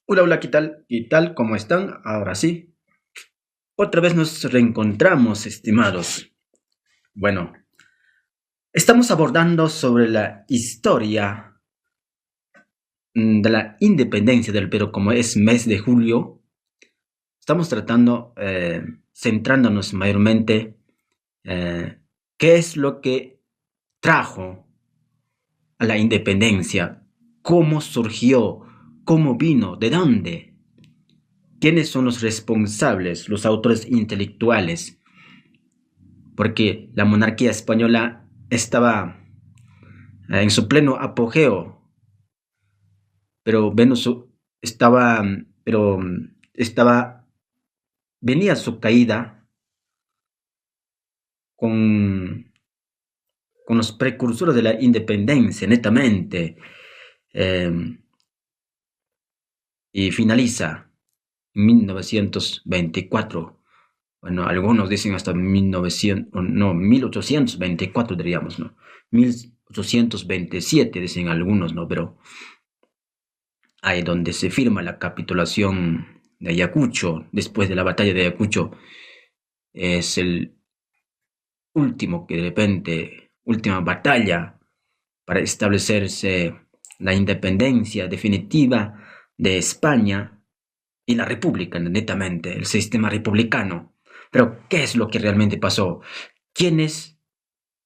Hola, hola, ¿qué tal? ¿Qué tal? ¿Cómo están? Ahora sí, otra vez nos reencontramos, estimados. Bueno, estamos abordando sobre la historia de la independencia del Perú, como es mes de julio. Estamos tratando, centrándonos mayormente, qué es lo que trajo a la independencia, cómo surgió, cómo vino, de dónde, quiénes son los responsables, los autores intelectuales, porque la monarquía española estaba en su pleno apogeo, pero estaba, pero estaba, venía su caída con, con los precursores de la independencia, netamente, eh, y finaliza en 1924. Bueno, algunos dicen hasta 1900, no, 1824 diríamos, ¿no? 1827 dicen algunos, ¿no? Pero ahí donde se firma la capitulación de Ayacucho, después de la batalla de Ayacucho, es el último que de repente, última batalla para establecerse la independencia definitiva de España y la república, netamente, el sistema republicano. Pero, ¿qué es lo que realmente pasó? ¿Quiénes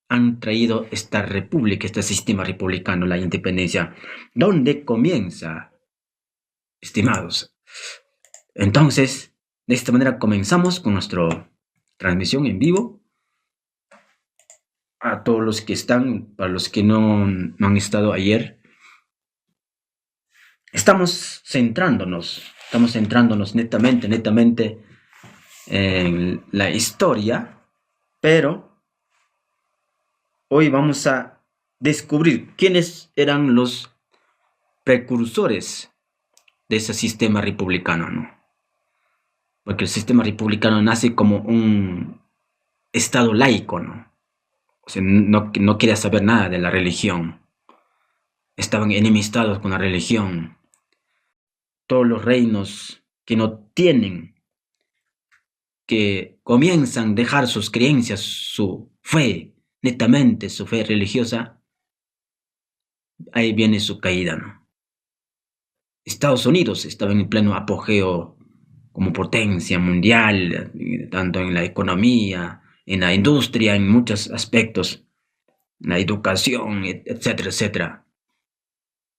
han traído esta república, este sistema republicano, la independencia? ¿Dónde comienza, estimados? Entonces, de esta manera comenzamos con nuestra transmisión en vivo. A todos los que están, para los que no han estado ayer, estamos centrándonos netamente en la historia, pero hoy vamos a descubrir quiénes eran los precursores de ese sistema republicano, ¿no? Porque el sistema republicano nace como un estado laico, ¿no? O sea, no quería saber nada de la religión. Estaban enemistados con la religión. Todos los reinos que no tienen, que comienzan a dejar sus creencias, su fe, netamente su fe religiosa, ahí viene su caída, ¿no? Estados Unidos estaba en pleno apogeo como potencia mundial, tanto en la economía, en la industria, en muchos aspectos, en la educación, etcétera, etcétera.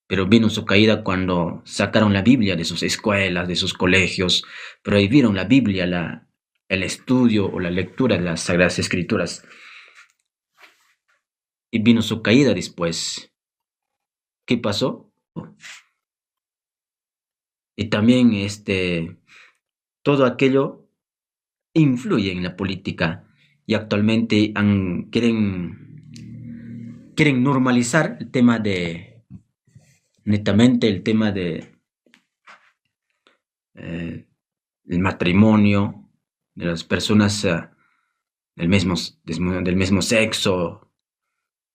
Pero vino su caída cuando sacaron la Biblia de sus escuelas, de sus colegios, prohibieron la Biblia, el estudio o la lectura de las Sagradas Escrituras. Y vino su caída después. ¿Qué pasó? Y también todo aquello influye en la política y actualmente quieren normalizar el tema netamente el tema de eh, el matrimonio de las personas del mismo sexo,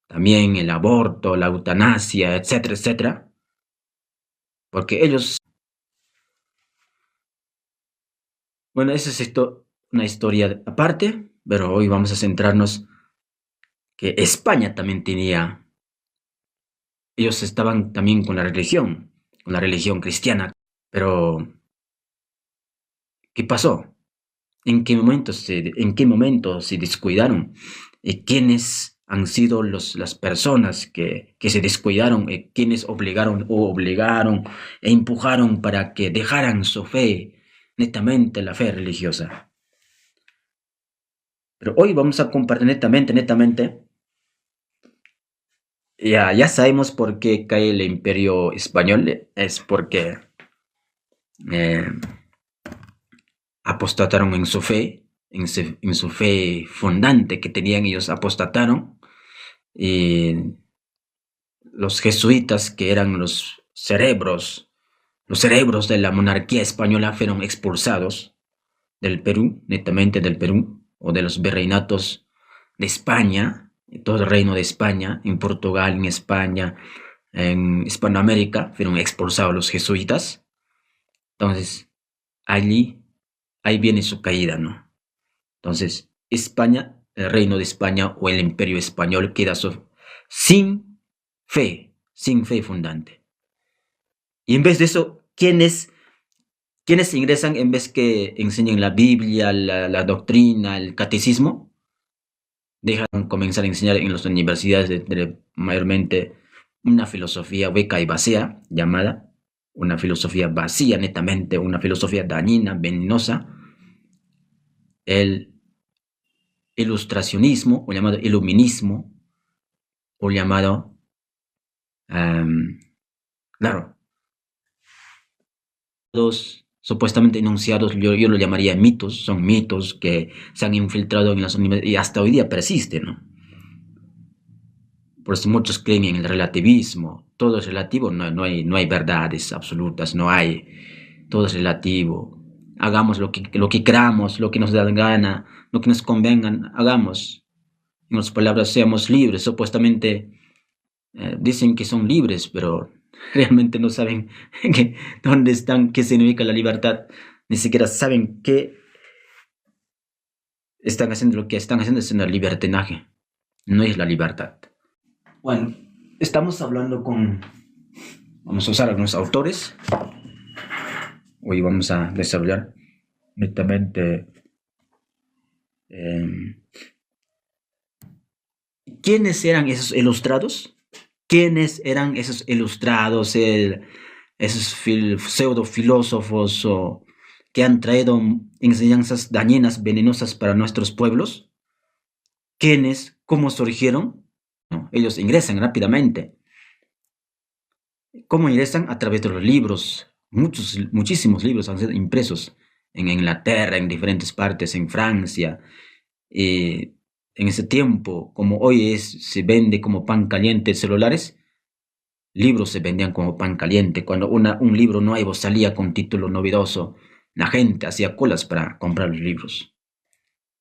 también el aborto, la eutanasia, etcétera, etcétera, porque ellos, bueno, esa es una historia aparte, pero hoy vamos a centrarnos que España también tenía, ellos estaban también con la religión cristiana, pero ¿qué pasó? ¿En qué momento se descuidaron? ¿Quiénes han sido las personas que se descuidaron? ¿Quiénes obligaron e empujaron para que dejaran su fe, netamente la fe religiosa? Pero hoy vamos a compartir netamente. Ya sabemos por qué cae el imperio español. Es porque eh, apostataron en su fe, en su fe fundante que tenían ellos, apostataron. Y los jesuitas, que eran los cerebros de la monarquía española, fueron expulsados del Perú, netamente del Perú, o de los virreinatos de España, todo el reino de España, en Portugal, en España, en Hispanoamérica, fueron expulsados los jesuitas. Entonces, ahí viene su caída, ¿no? Entonces, España, el reino de España o el imperio español queda sin sin fe fundante. Y en vez de eso, ¿quiénes ingresan en vez que enseñen la Biblia, la doctrina, el catecismo? Dejan comenzar a enseñar en las universidades mayormente una filosofía hueca y vacía, llamada una filosofía vacía netamente, una filosofía dañina, venenosa, el ilustracionismo, o llamado iluminismo, o llamado, claro, los supuestamente enunciados, yo lo llamaría mitos, son mitos que se han infiltrado en las universidades y hasta hoy día persisten, ¿no? Por eso muchos creen en el relativismo, todo es relativo, no hay verdades absolutas, no hay, todo es relativo. Hagamos lo que queramos, lo que nos da gana, lo que nos convenga, hagamos. En otras palabras, seamos libres. Supuestamente dicen que son libres, pero realmente no saben dónde están, qué significa la libertad. Ni siquiera saben qué están haciendo. Lo que están haciendo es un libertinaje, no es la libertad. Bueno, estamos hablando vamos a usar algunos autores. Hoy vamos a desarrollar netamente ¿quiénes eran esos ilustrados? ¿Quiénes eran esos ilustrados, esos pseudo filósofos que han traído enseñanzas dañinas, venenosas para nuestros pueblos? ¿Quiénes? ¿Cómo surgieron? No, ellos ingresan rápidamente. ¿Cómo ingresan? A través de los libros. Muchísimos libros han sido impresos en Inglaterra, en diferentes partes, en Francia. En ese tiempo, como hoy se vende como pan caliente celulares, libros se vendían como pan caliente. Cuando un libro nuevo salía con título novedoso, la gente hacía colas para comprar los libros.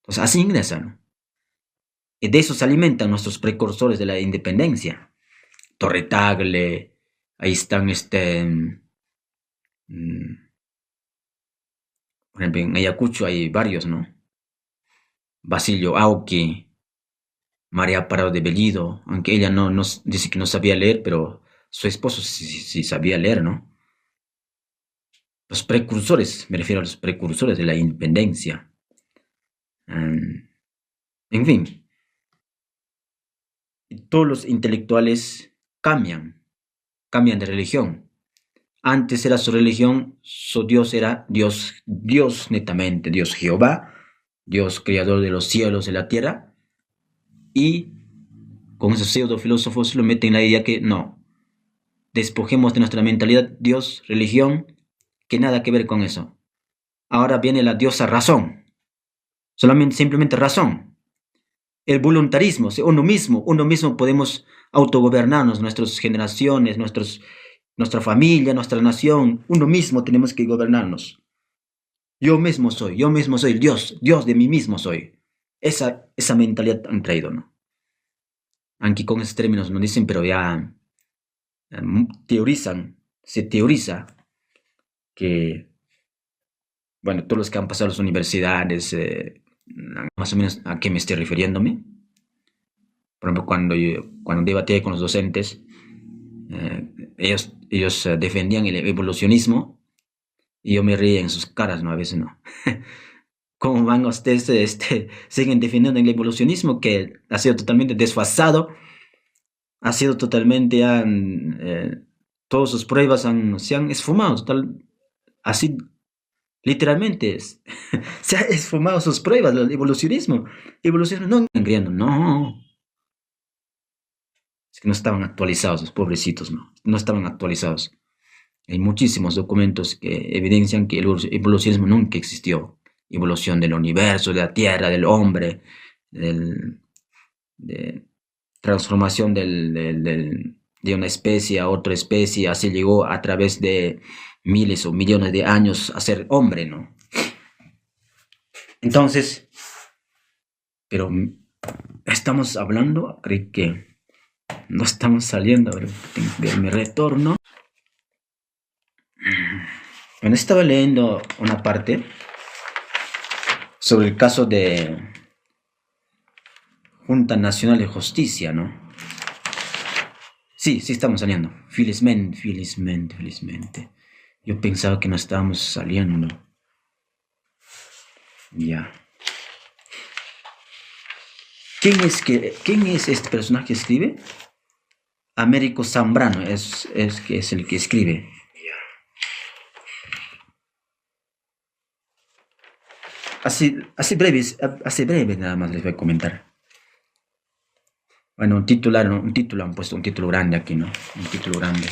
Entonces, así ingresan. Y de eso se alimentan nuestros precursores de la independencia. Torre Tagle, ahí están por ejemplo, en Ayacucho hay varios, ¿no? Basilio Auqui, María Parado de Bellido, aunque ella no dice que no sabía leer, pero su esposo sí sabía leer, ¿no? Los precursores, me refiero a los precursores de la independencia. En fin, todos los intelectuales cambian de religión. Antes era su religión, su Dios era Dios netamente, Dios Jehová, Dios creador de los cielos y la tierra, y con esos pseudo filósofos lo meten en la idea que no, despojemos de nuestra mentalidad Dios, religión, que nada que ver con eso. Ahora viene la diosa razón, simplemente razón. El voluntarismo, uno mismo podemos autogobernarnos, nuestras generaciones, nuestra familia, nuestra nación, uno mismo tenemos que gobernarnos. Yo mismo soy el Dios de mí mismo soy. Esa mentalidad han traído, ¿no? Aunque con esos términos no dicen, pero ya se teoriza que, bueno, todos los que han pasado a las universidades, más o menos a qué me estoy refiriéndome. Por ejemplo, cuando debatía con los docentes, ellos defendían el evolucionismo y yo me reía en sus caras, ¿no? A veces no. ¿Cómo van ustedes, siguen defendiendo el evolucionismo que ha sido totalmente desfasado? Ha sido totalmente, todas sus pruebas se han esfumado, así literalmente se ha esfumado sus pruebas, el evolucionismo no están criando, no. Es que no estaban actualizados, los pobrecitos, no estaban actualizados. Hay muchísimos documentos que evidencian que el evolucionismo nunca existió. Evolución del universo, de la tierra, del hombre, de transformación de una especie a otra especie, así llegó a través de miles o millones de años a ser hombre, ¿no? Entonces, pero estamos hablando, creo que no estamos saliendo, a ver, tengo que ver mi retorno. Bueno, estaba leyendo una parte sobre el caso de Junta Nacional de Justicia, ¿no? Sí, sí estamos saliendo. Felizmente, felizmente, felizmente. Yo pensaba que no estábamos saliendo. Ya. ¿Quién es este personaje que escribe? Américo Zambrano es el que escribe. Así breve nada más les voy a comentar. Bueno, un título han puesto, un título grande aquí, ¿no? Un título grande.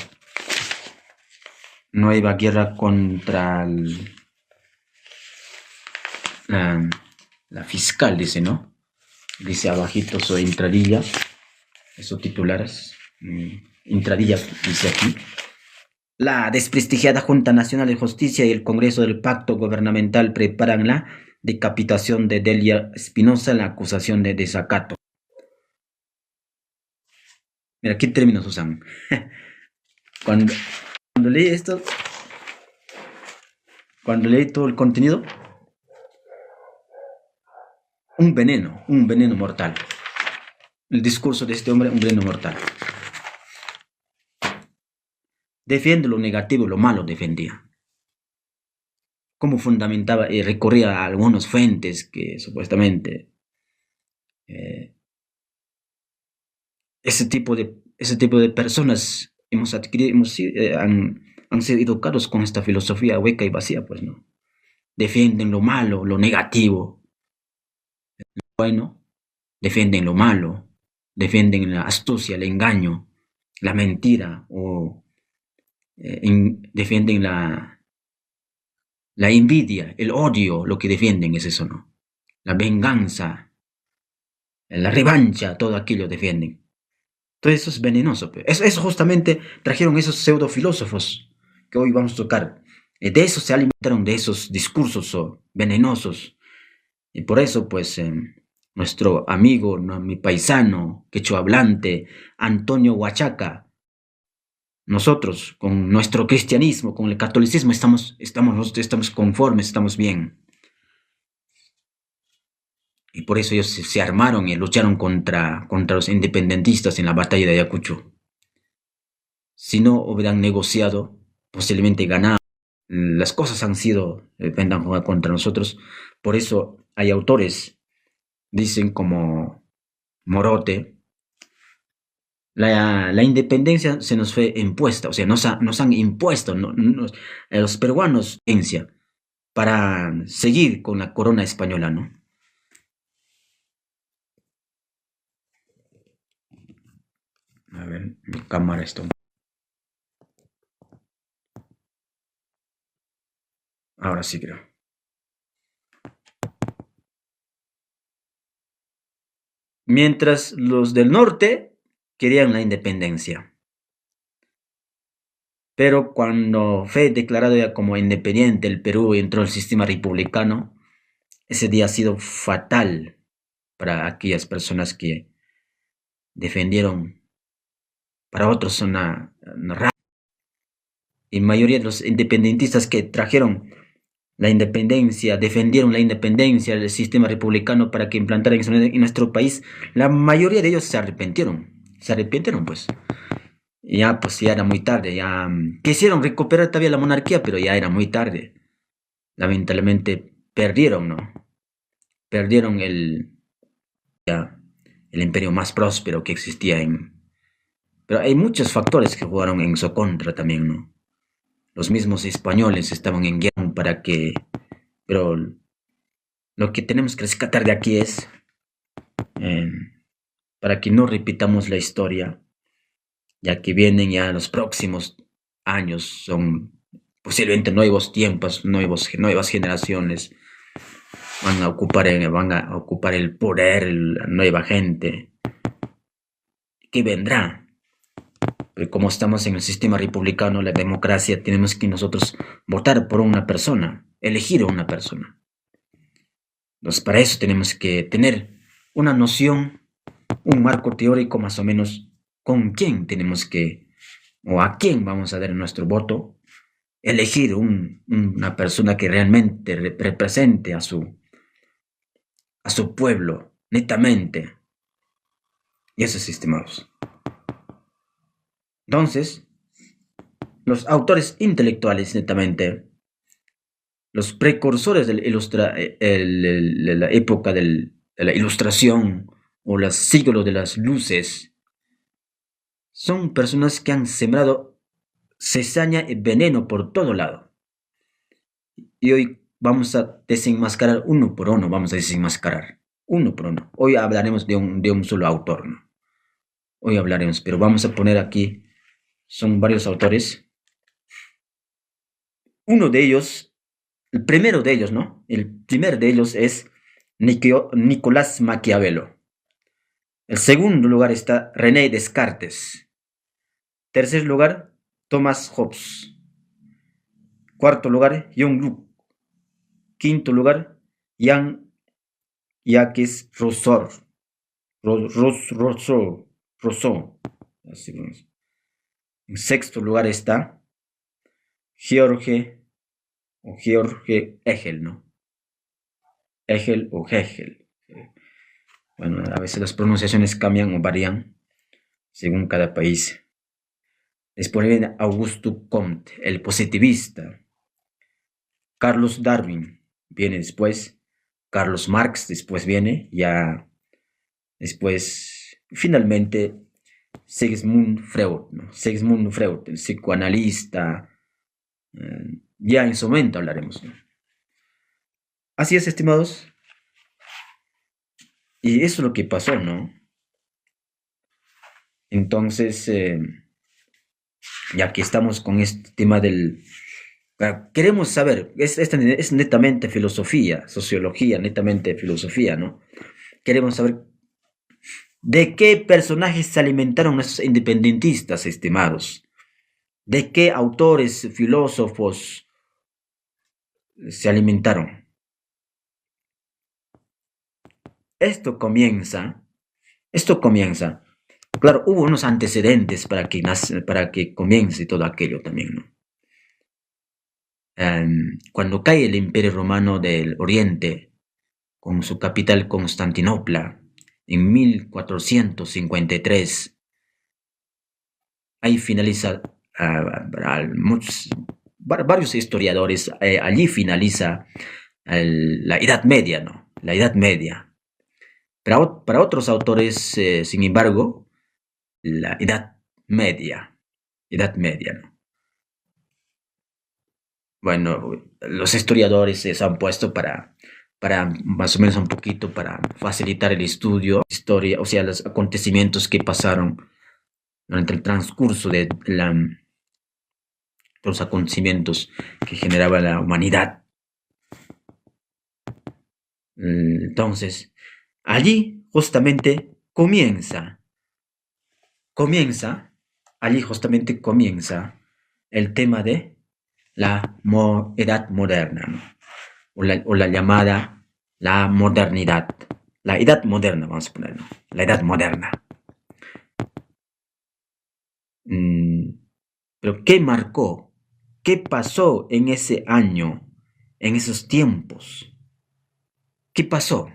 Nueva guerra contra la fiscal, dice, ¿no? Dice abajito, soy intradilla. Esos titulares. Intradilla dice aquí. La desprestigiada Junta Nacional de Justicia y el Congreso del Pacto Gubernamental preparan la decapitación de Delia Espinosa en la acusación de desacato. Mira, ¿qué términos usan? Cuando leí esto, cuando leí todo el contenido, un veneno mortal. El discurso de este hombre, un veneno mortal. Defiende lo negativo, lo malo defendía. Cómo fundamentaba y recorría a algunas fuentes que supuestamente ese tipo de personas hemos adquirido, han sido educados con esta filosofía hueca y vacía, pues no. Defienden lo malo, lo negativo. Bueno, defienden lo malo, defienden la astucia, el engaño, la mentira, o defienden la envidia, el odio, lo que defienden es eso, ¿no? La venganza, la revancha, todo aquello defienden. Todo eso es venenoso. Eso justamente trajeron esos pseudofilósofos que hoy vamos a tocar. De eso se alimentaron, de esos discursos venenosos. Y por eso, pues, nuestro amigo, ¿no? Mi paisano, quechua hablante, Antonio Huachaca, nosotros, con nuestro cristianismo, con el catolicismo, estamos conformes, estamos bien. Y por eso ellos se armaron y lucharon contra los independentistas en la batalla de Ayacucho. Si no hubieran negociado, posiblemente ganaban. Las cosas han sido, vendan jugar contra nosotros. Por eso hay autores, dicen como Morote, la independencia se nos fue impuesta, o sea, nos han impuesto a los peruanos para seguir con la corona española, ¿no? A ver, mi cámara está. Ahora sí creo. Mientras los del norte querían la independencia. Pero cuando fue declarado ya como independiente el Perú y entró el sistema republicano, ese día ha sido fatal para aquellas personas que defendieron para otros una raza. Y mayoría de los independentistas que trajeron la independencia, defendieron la independencia del sistema republicano para que implantaran en nuestro país, la mayoría de ellos se arrepintieron pues. Ya pues ya era muy tarde, ya quisieron recuperar todavía la monarquía, pero ya era muy tarde. Lamentablemente perdieron, ¿no? Perdieron el imperio más próspero que existía Pero hay muchos factores que jugaron en su contra también, ¿no? Los mismos españoles estaban en guerra Pero lo que tenemos que rescatar de aquí es, para que no repitamos la historia, ya que vienen ya los próximos años, son posiblemente nuevos tiempos, nuevas generaciones, van a ocupar el poder, la nueva gente que vendrá. Pero como estamos en el sistema republicano, la democracia, tenemos que nosotros votar por una persona, elegir a una persona. Entonces, para eso tenemos que tener una noción, un marco teórico más o menos con quién tenemos que, o a quién vamos a dar nuestro voto, elegir una persona que realmente represente a su pueblo, netamente. Y eso es, estimados. Entonces, los autores intelectuales, netamente, los precursores de la época de la ilustración o los siglos de las luces, son personas que han sembrado cizaña y veneno por todo lado. Y hoy vamos a desenmascarar uno por uno, vamos a desenmascarar uno por uno. Hoy hablaremos de un solo autor, ¿no? Hoy hablaremos, pero vamos a poner aquí, son varios autores. Uno de ellos, el primero de ellos, ¿no? El primer de ellos es Nicolás Maquiavelo. El segundo lugar está René Descartes. Tercer lugar, Thomas Hobbes. Cuarto lugar, John Locke. Quinto lugar, Jacques Rousseau. Rousseau. En sexto lugar está George Hegel, ¿no? Hegel o Hegel. Bueno, a veces las pronunciaciones cambian o varían según cada país. Después viene Auguste Comte, el positivista. Carlos Darwin viene después. Carlos Marx después viene. Ya después, finalmente, Sigmund Freud, ¿no? Sigmund Freud, el psicoanalista. Ya en su momento hablaremos, ¿no? Así es, estimados. Y eso es lo que pasó, ¿no? Entonces, ya que estamos con este tema del... Queremos saber, es netamente filosofía, sociología, netamente filosofía, ¿no? Queremos saber de qué personajes se alimentaron esos independentistas, estimados. De qué autores, filósofos se alimentaron. Esto comienza, claro, hubo unos antecedentes para que comience todo aquello también, ¿no? Cuando cae el Imperio Romano del Oriente, con su capital Constantinopla, en 1453, ahí finaliza, varios historiadores, allí finaliza la Edad Media, ¿no? La Edad Media. Para otros autores, sin embargo, la Edad Media, ¿no? Bueno, los historiadores se han puesto para más o menos un poquito para facilitar el estudio, historia, o sea, los acontecimientos que pasaron durante el transcurso de los acontecimientos que generaba la humanidad. Entonces, allí justamente allí justamente comienza el tema de la edad moderna, ¿no? o la llamada la modernidad. La edad moderna, vamos a ponerlo. La edad moderna. Pero ¿qué marcó? ¿Qué pasó en ese año, en esos tiempos? ¿Qué pasó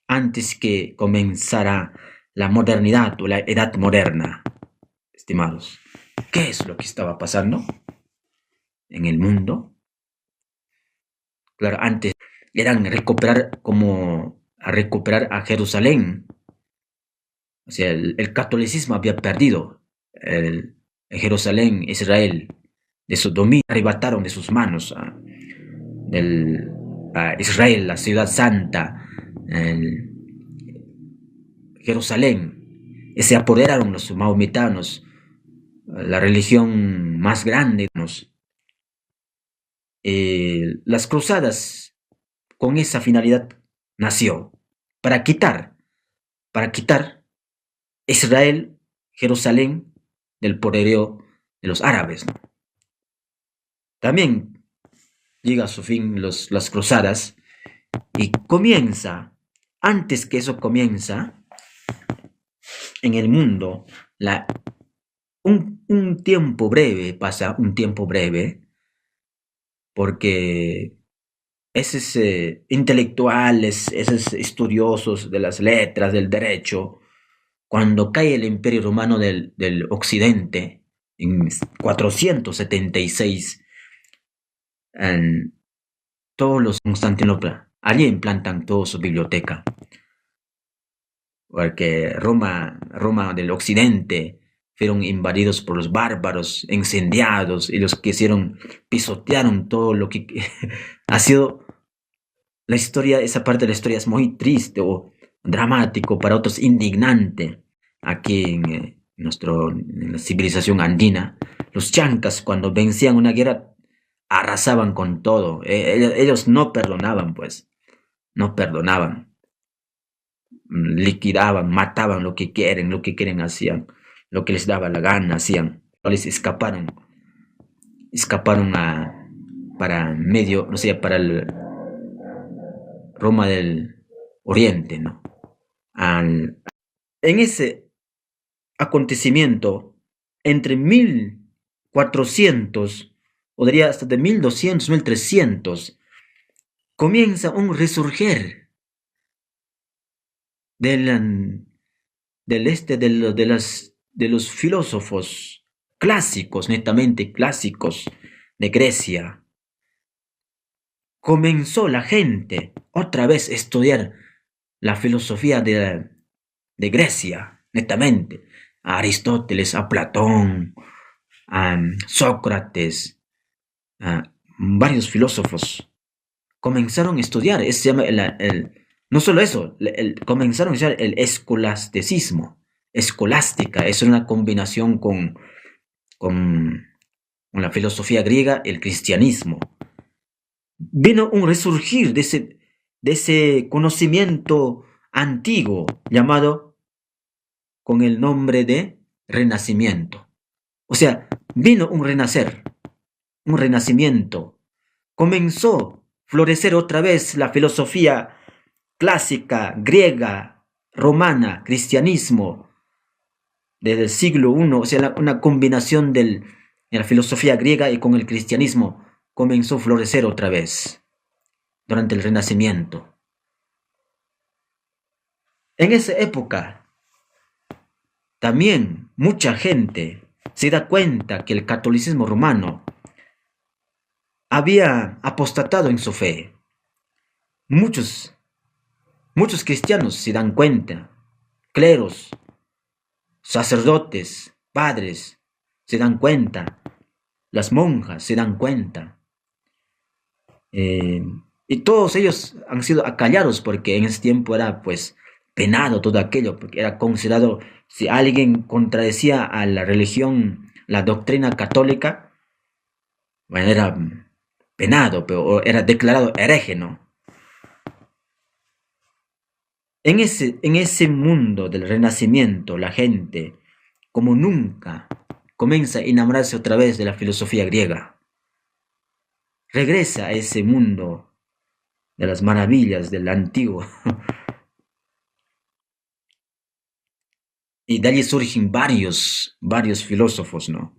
antes que comenzara la modernidad o la edad moderna, estimados? ¿Qué es lo que estaba pasando en el mundo? Claro, antes eran recuperar a Jerusalén. O sea, el catolicismo había perdido Jerusalén, Israel, de su dominio, arrebataron de sus manos a Israel, la ciudad santa, Jerusalén, y se apoderaron los maometanos, la religión más grande. Las cruzadas con esa finalidad nació, para quitar Israel, Jerusalén, del poderío de los árabes, ¿no? También llega a su fin las cruzadas y antes que eso comienza, en el mundo, un tiempo breve, porque esos intelectuales, esos estudiosos de las letras, del derecho, cuando cae el Imperio Romano del Occidente, en 476, en todos los Constantinopla, allí implantan toda su biblioteca, porque Roma del Occidente fueron invadidos por los bárbaros, incendiados, y los que hicieron, pisotearon todo lo que ha sido la historia. Esa parte de la historia es muy triste o dramático, para otros indignante. Aquí en la civilización andina, los chancas cuando vencían una guerra arrasaban con todo. Ellos no perdonaban, pues, no perdonaban. Liquidaban, mataban lo que quieren hacían, lo que les daba la gana hacían. Les escaparon para medio, o sea, para el Roma del Oriente, ¿no? En ese acontecimiento, entre 1400, o diría hasta de 1200, 1300, comienza un resurgir de los filósofos clásicos, netamente clásicos de Grecia. Comenzó la gente otra vez a estudiar la filosofía de Grecia, netamente, a Aristóteles, a Platón, a Sócrates, a varios filósofos comenzaron a estudiar. Se llama no solo eso, comenzaron a estudiar el escolasticismo. Escolástica es una combinación con la filosofía griega, el cristianismo. Vino un resurgir de ese conocimiento antiguo llamado con el nombre de renacimiento. O sea, vino un renacer, un renacimiento. Comenzó a florecer otra vez la filosofía clásica, griega, romana, cristianismo, desde el siglo I, o sea, una combinación de la filosofía griega y con el cristianismo comenzó a florecer otra vez durante el Renacimiento. En esa época, también mucha gente se da cuenta que el catolicismo romano había apostatado en su fe. Muchos cristianos se dan cuenta, cleros, sacerdotes, padres se dan cuenta, las monjas se dan cuenta. Y todos ellos han sido acallados porque en ese tiempo era pues penado todo aquello, porque era considerado, si alguien contradecía a la religión, la doctrina católica, bueno, era penado, pero era declarado hereje, ¿no? En ese mundo del Renacimiento, la gente, como nunca, comienza a enamorarse otra vez de la filosofía griega. Regresa a ese mundo de las maravillas del antiguo. Y de allí surgen varios filósofos, ¿no?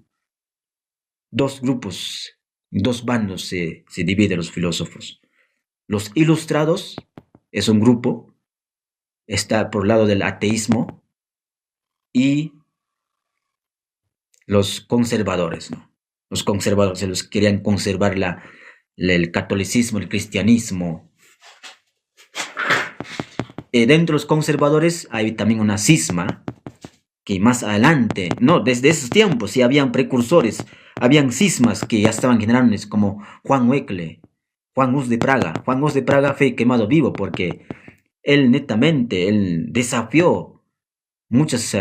Dos grupos, dos bandos se dividen los filósofos. Los ilustrados es un grupo, está por el lado del ateísmo, y los conservadores, ¿no? Los conservadores, los que querían conservar el catolicismo, el cristianismo. Dentro de los conservadores hay también una cisma, que más adelante, no, desde esos tiempos sí habían precursores, habían cismas que ya estaban generándose, como Juan Wecle, Juan Hus de Praga. Juan Hus de Praga fue quemado vivo porque él desafió muchas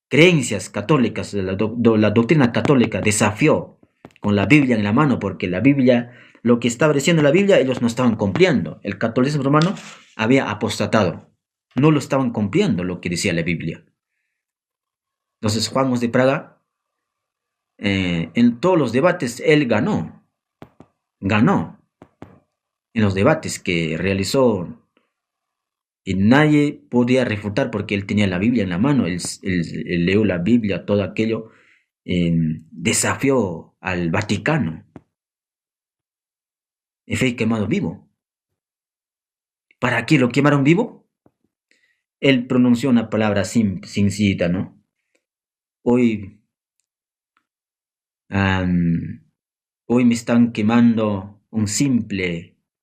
creencias católicas, la doctrina católica, desafió con la Biblia en la mano, porque la Biblia, lo que estaba diciendo la Biblia, ellos no estaban cumpliendo. El catolicismo romano había apostatado, no lo estaban cumpliendo lo que decía la Biblia. Entonces Juan Hus de Praga, en todos los debates, él ganó en los debates que realizó, y nadie podía refutar porque él tenía la Biblia en la mano. Él leyó la Biblia, todo aquello, desafió al Vaticano. y fue quemado vivo. ¿Para qué lo quemaron vivo? Él pronunció una palabra sencilla, ¿no? Hoy, hoy me están quemando un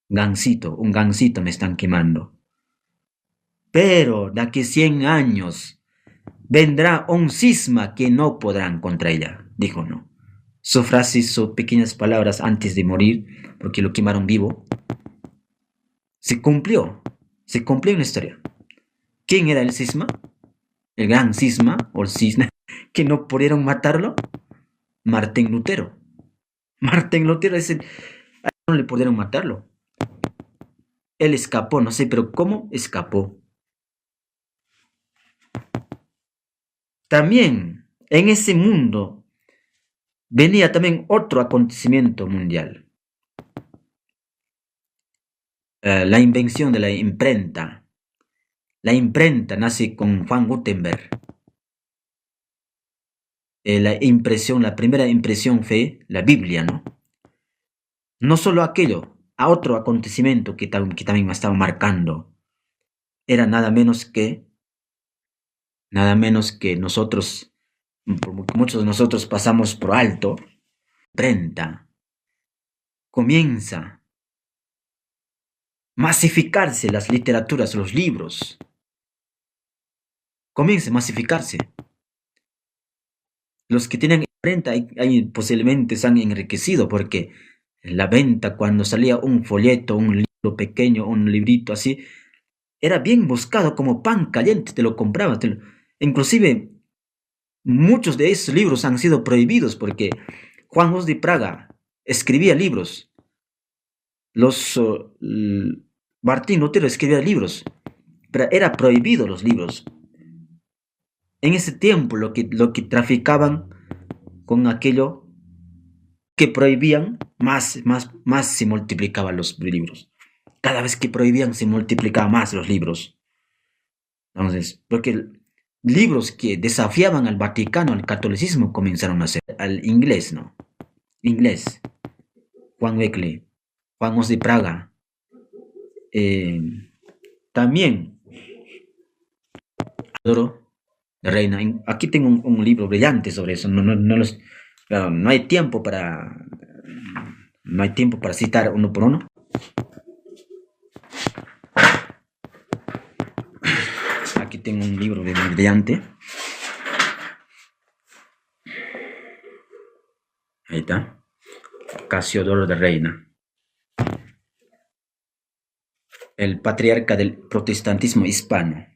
gansito me están quemando. Pero de aquí 100 años vendrá un cisma que no podrán contra ella, dijo, ¿no? Su frase, sus pequeñas palabras antes de morir, porque lo quemaron vivo, se cumplió en la historia. ¿Quién era el cisma? El gran cisma, o el cisne, que no pudieron matarlo. Martín Lutero. Martín Lutero es el... No le pudieron matarlo. Él escapó, no sé, pero ¿cómo escapó? También en ese mundo venía también otro acontecimiento mundial. La invención de la imprenta. La imprenta nace con Juan Gutenberg. La primera impresión fue la Biblia, ¿no? No solo aquello, a otro acontecimiento que también me estaba marcando. Era nada menos que nosotros, muchos de nosotros pasamos por alto. Imprenta. Comienza a masificarse las literaturas, los libros. Comienza a masificarse. Los que tienen imprenta posiblemente se han enriquecido porque la venta, cuando salía un folleto, un libro pequeño, un librito así, era bien buscado como pan caliente, te lo comprabas. Inclusive muchos de esos libros han sido prohibidos porque Juan Hus de Praga escribía libros. Martín Lutero escribía libros, pero era prohibido los libros. En ese tiempo lo que traficaban con aquello que prohibían, más se multiplicaban los libros. Cada vez que prohibían se multiplicaban más los libros. Entonces, porque libros que desafiaban al Vaticano, al catolicismo, comenzaron a ser al inglés, ¿no? Inglés. Juan Wesley, Juan Hus de Praga. También Adoro de Reina. Aquí tengo un libro brillante sobre eso. Claro, no hay tiempo para citar uno por uno. Aquí tengo un libro brillante. Ahí está. Casiodoro de Reina. El patriarca del protestantismo hispano.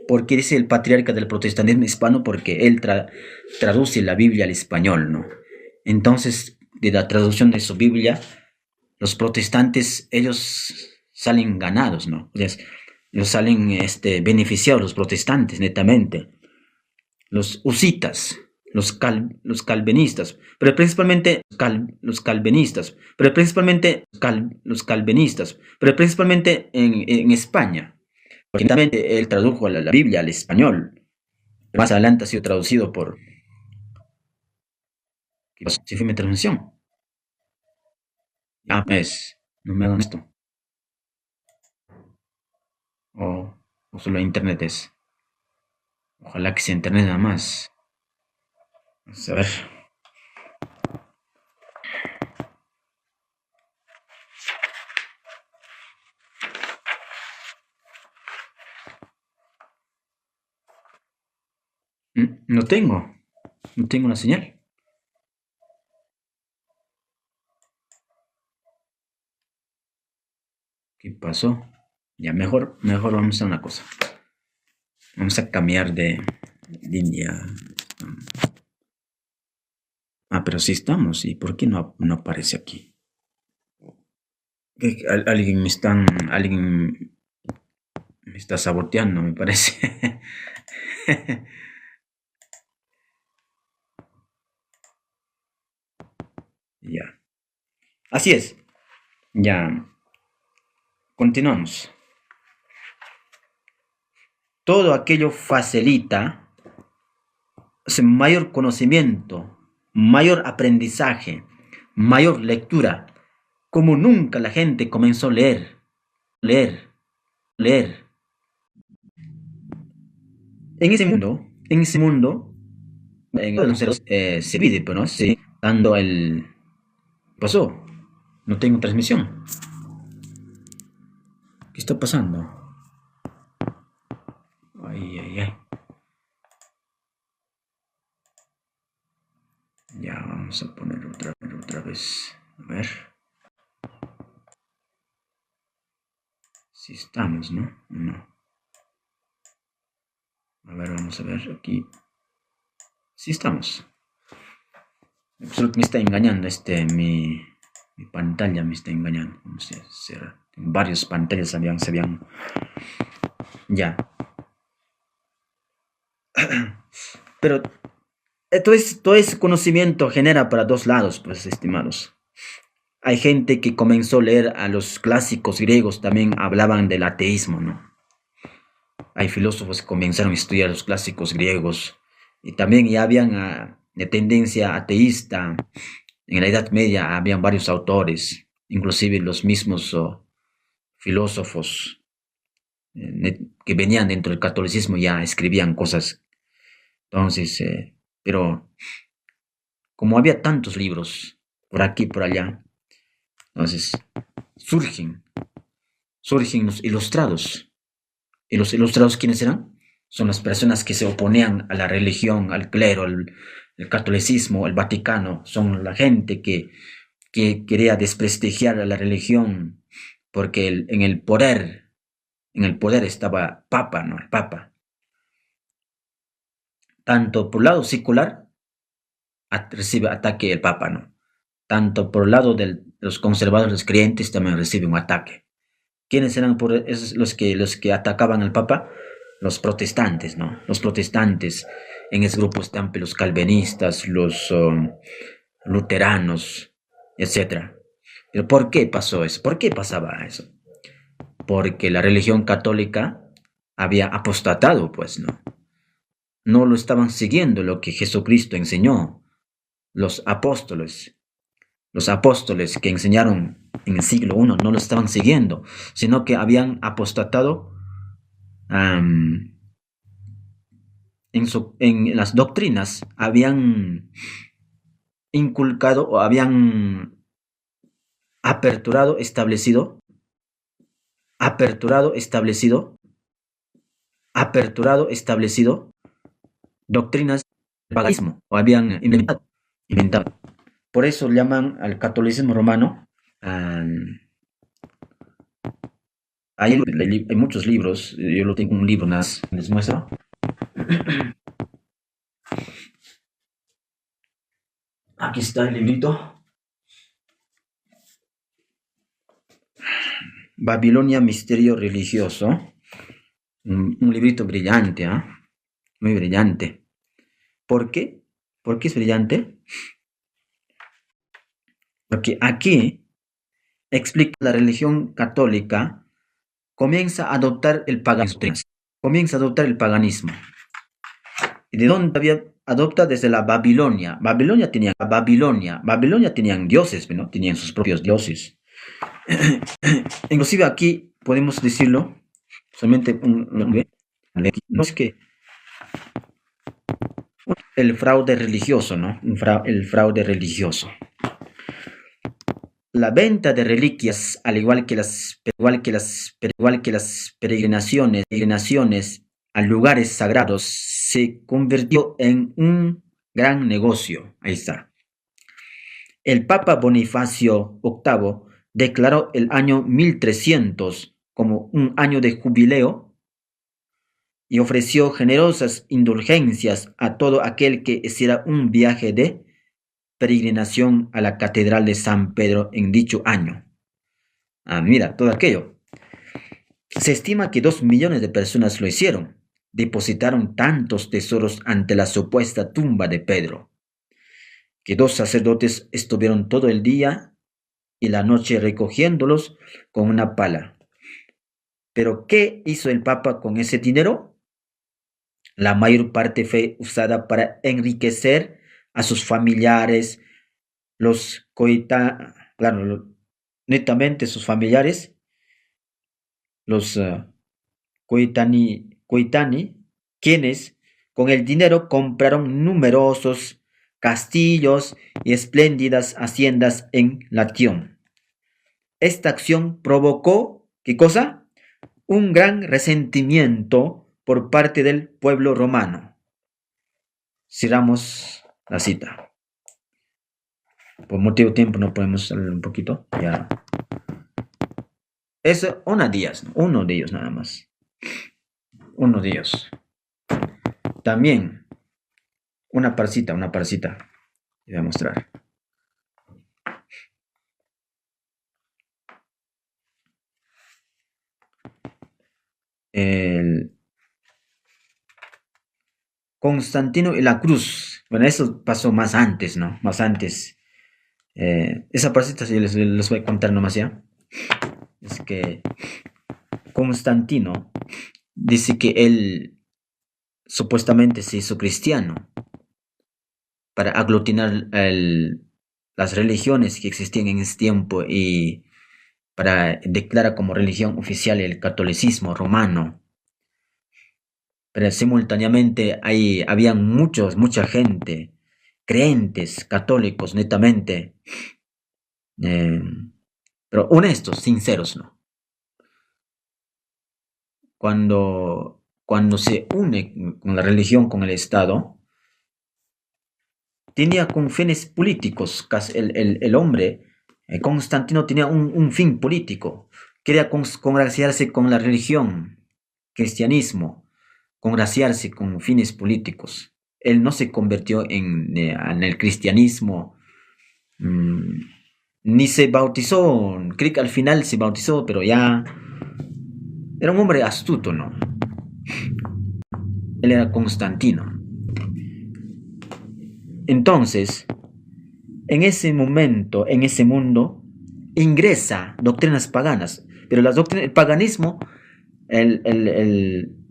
¿Por qué dice el patriarca del protestantismo hispano? Porque él traduce la Biblia al español, ¿no? Entonces, de la traducción de su Biblia, los protestantes, ellos salen ganados, ¿no? O sea, ellos salen beneficiados, los protestantes, netamente. Los husitas, los calvinistas, pero principalmente los calvinistas, pero principalmente los calvinistas, pero principalmente en España. Porque también él tradujo la Biblia al español. Más adelante ha sido traducido por... ¿Sí fue mi transmisión? Ah, pues, no me hagan esto. O solo internet es. Ojalá que sea internet nada más. Vamos a ver. No tengo una señal. ¿Qué pasó? Ya, mejor vamos a hacer una cosa. Vamos a cambiar de línea. Ah, pero sí estamos. ¿Y por qué no aparece aquí? Alguien me está saboteando, me parece. Ya. Así es. Ya. Continuamos. Todo aquello facilita mayor conocimiento, mayor aprendizaje, mayor lectura, como nunca la gente comenzó a leer, leer, leer. En ese mundo, en los ceros se divide, pero no sé, dando el... Pasó, no tengo transmisión. ¿Qué está pasando? Ay, ay, ay. Ya vamos a poner otra vez. A ver. Si estamos, ¿no? No. A ver, vamos a ver aquí. Si estamos. Solo que me está engañando mi pantalla me está engañando. No sé, será. En varias pantallas se habían. Ya. Pero todo ese conocimiento genera para dos lados, pues, estimados. Hay gente que comenzó a leer a los clásicos griegos, también hablaban del ateísmo, ¿no? Hay filósofos que comenzaron a estudiar los clásicos griegos y también ya habían de tendencia ateísta. En la Edad Media habían varios autores, inclusive los mismos filósofos que venían dentro del catolicismo ya escribían cosas. Entonces, pero como había tantos libros por aquí y por allá, entonces surgen los ilustrados. ¿Y los ilustrados quiénes eran? Son las personas que se oponían a la religión, al clero, al catolicismo, al Vaticano. Son la gente que quería desprestigiar a la religión porque en el poder estaba Papa, ¿no? El Papa. Tanto por el lado secular recibe ataque el Papa, ¿no? Tanto por el lado de los conservadores creyentes también recibe un ataque. ¿Quiénes eran los que atacaban al Papa? Los protestantes, ¿no? Los protestantes. En ese grupo están los calvinistas, los luteranos, etcétera. ¿Pero por qué pasó eso? ¿Por qué pasaba eso? Porque la religión católica había apostatado, pues, ¿no? No lo estaban siguiendo lo que Jesucristo enseñó. Los apóstoles que enseñaron en el siglo I no lo estaban siguiendo, sino que habían apostatado en las doctrinas, habían inculcado o habían aperturado, establecido doctrinas del paganismo, o habían inventado. Por eso llaman al catolicismo romano. Hay muchos libros, yo lo tengo un libro, les muestro. Aquí está el librito. Babilonia, misterio religioso. Un librito brillante, ¿eh? Muy brillante. ¿Por qué? ¿Por qué es brillante? Porque aquí explica la religión católica comienza a adoptar el paganismo. ¿Y de dónde adopta? Desde la Babilonia. Babilonia tenían dioses, ¿no? Tenían sus propios dioses. Inclusive aquí podemos decirlo, solamente no es que el fraude religioso, ¿no? El fraude religioso. La venta de reliquias, al igual que las peregrinaciones a lugares sagrados, se convirtió en un gran negocio. Ahí está. El Papa Bonifacio VIII declaró el año 1300 como un año de jubileo y ofreció generosas indulgencias a todo aquel que hiciera un viaje de peregrinación a la Catedral de San Pedro en dicho año. Mira, todo aquello. Se estima que 2 millones de personas lo hicieron. Depositaron tantos tesoros ante la supuesta tumba de Pedro, que 2 sacerdotes estuvieron todo el día y la noche recogiéndolos con una pala. Pero ¿qué hizo el Papa con ese dinero? La mayor parte fue usada para enriquecer a sus familiares, los netamente sus familiares, los Coitani, quienes con el dinero compraron numerosos castillos y espléndidas haciendas en Latium. Esta acción provocó, ¿qué cosa? Un gran resentimiento por parte del pueblo romano. Cerramos la cita. Por motivo de tiempo no podemos hablar un poquito. Ya. Es uno de ellos nada más. Uno de ellos. También una parcita. Voy a mostrar. El Constantino y la Cruz. Bueno, eso pasó más antes, ¿no? Más antes. Esa parcita sí les voy a contar nomás ya. Es que Constantino dice que él supuestamente se hizo cristiano para aglutinar las religiones que existían en ese tiempo y para declarar como religión oficial el catolicismo romano. Pero simultáneamente había mucha gente, creyentes, católicos, netamente, eh, pero honestos, sinceros, ¿no? Cuando se une con la religión, con el Estado, tenía con fines políticos. El hombre, Constantino, tenía un fin político. Quería congraciarse con la religión, cristianismo, congraciarse con fines políticos. Él no se convirtió en el cristianismo, mmm, ni se bautizó. Creo que al final se bautizó, pero ya era un hombre astuto, ¿no? Él era Constantino. Entonces, en ese momento, en ese mundo, ingresa doctrinas paganas, pero el paganismo,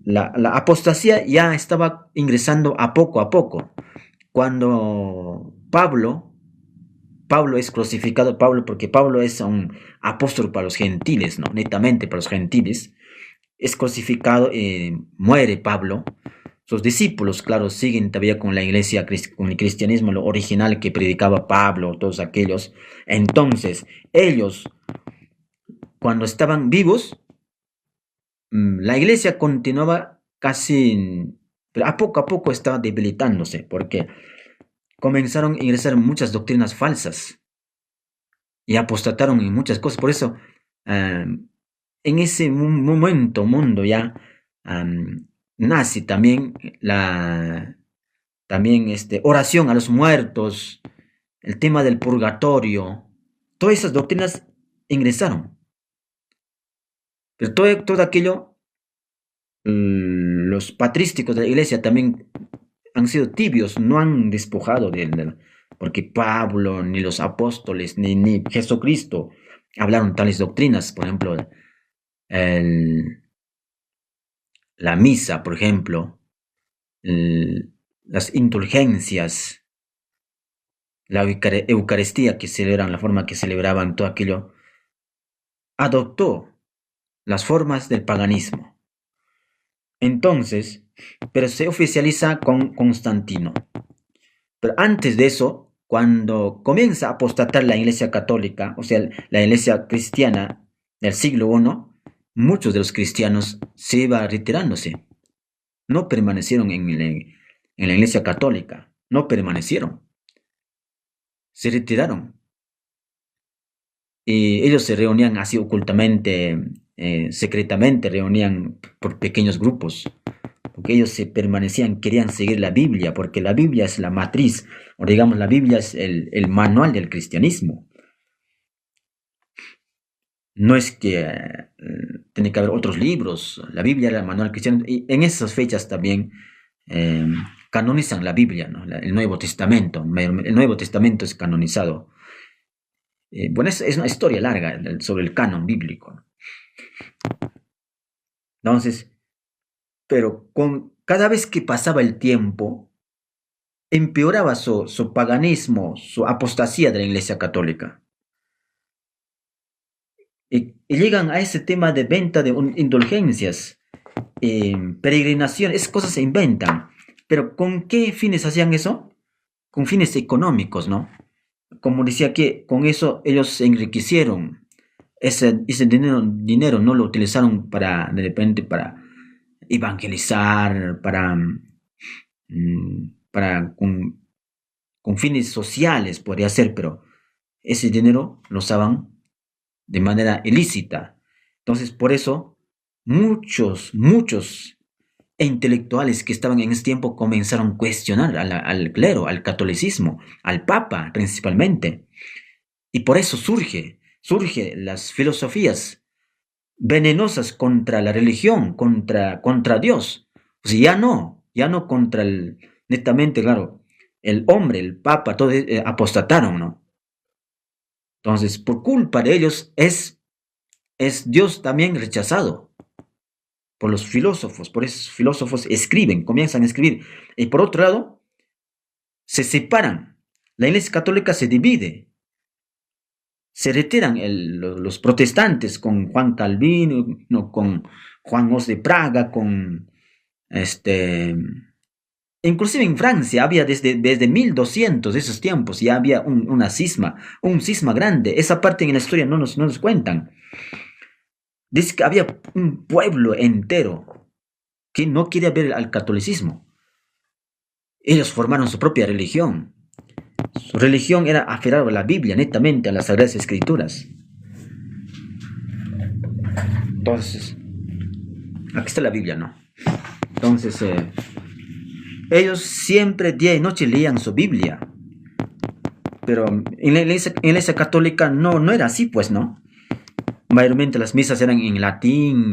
la apostasía ya estaba ingresando a poco. Cuando Pablo es crucificado, porque Pablo es un apóstol para los gentiles, ¿no? Netamente para los gentiles, es crucificado, muere Pablo. Sus discípulos, claro, siguen todavía con la iglesia, con el cristianismo, lo original que predicaba Pablo, todos aquellos. Entonces, ellos, cuando estaban vivos, la iglesia continuaba casi, pero a poco estaba debilitándose, porque comenzaron a ingresar muchas doctrinas falsas y apostataron en muchas cosas. Por eso, en ese mundo ya nace también oración a los muertos, el tema del purgatorio. Todas esas doctrinas ingresaron. Pero todo aquello, los patrísticos de la iglesia también han sido tibios, no han despojado porque Pablo, ni los apóstoles, ni Jesucristo hablaron tales doctrinas. Por ejemplo, la misa, por ejemplo, las indulgencias, la Eucaristía que celebran, la forma que celebraban todo aquello, adoptó las formas del paganismo. Entonces, pero se oficializa con Constantino. Pero antes de eso, cuando comienza a apostatar la Iglesia Católica, o sea, la Iglesia cristiana del siglo I, muchos de los cristianos se iban retirándose. No permanecieron en la Iglesia Católica, no permanecieron. Se retiraron. Y ellos se reunían así ocultamente, secretamente, reunían por pequeños grupos, porque ellos querían seguir la Biblia, porque la Biblia es la matriz, o digamos, la Biblia es el manual del cristianismo. No es que tiene que haber otros libros, la Biblia era el manual cristiano, y en esas fechas también canonizan la Biblia, ¿no? El Nuevo Testamento. El Nuevo Testamento es canonizado. Bueno, es una historia larga sobre el canon bíblico. Entonces, pero cada vez que pasaba el tiempo, empeoraba su paganismo, su apostasía de la Iglesia Católica. y llegan a ese tema de venta de indulgencias, peregrinación, esas cosas se inventan. Pero ¿con qué fines hacían eso? Con fines económicos, ¿no? Como decía que con eso ellos se enriquecieron. Ese dinero no lo utilizaron para, de repente, para evangelizar, con fines sociales, podría ser, pero ese dinero lo usaban de manera ilícita. Entonces, por eso, muchos intelectuales que estaban en ese tiempo comenzaron a cuestionar al clero, al catolicismo, al papa principalmente. Y por eso surge las filosofías venenosas contra la religión, contra Dios. O sea, ya no contra netamente, claro, el hombre, el papa, todos apostataron, ¿no? Entonces, por culpa de ellos es Dios también rechazado por los filósofos. Por eso los filósofos comienzan a escribir. Y por otro lado, se separan. La Iglesia Católica se divide. Se retiran los protestantes con Juan Calvino, no, con Juan Os de Praga, inclusive en Francia había desde 1200 de esos tiempos, ya había un cisma grande. Esa parte en la historia no nos cuentan. Dice que había un pueblo entero que no quería ver al catolicismo. Ellos formaron su propia religión. Su religión era aferrar a la Biblia, netamente a las Sagradas Escrituras. Entonces, aquí está la Biblia, ¿no? Entonces, ellos siempre día y noche leían su Biblia. Pero en la iglesia católica no era así, pues, ¿no? Mayormente las misas eran en latín,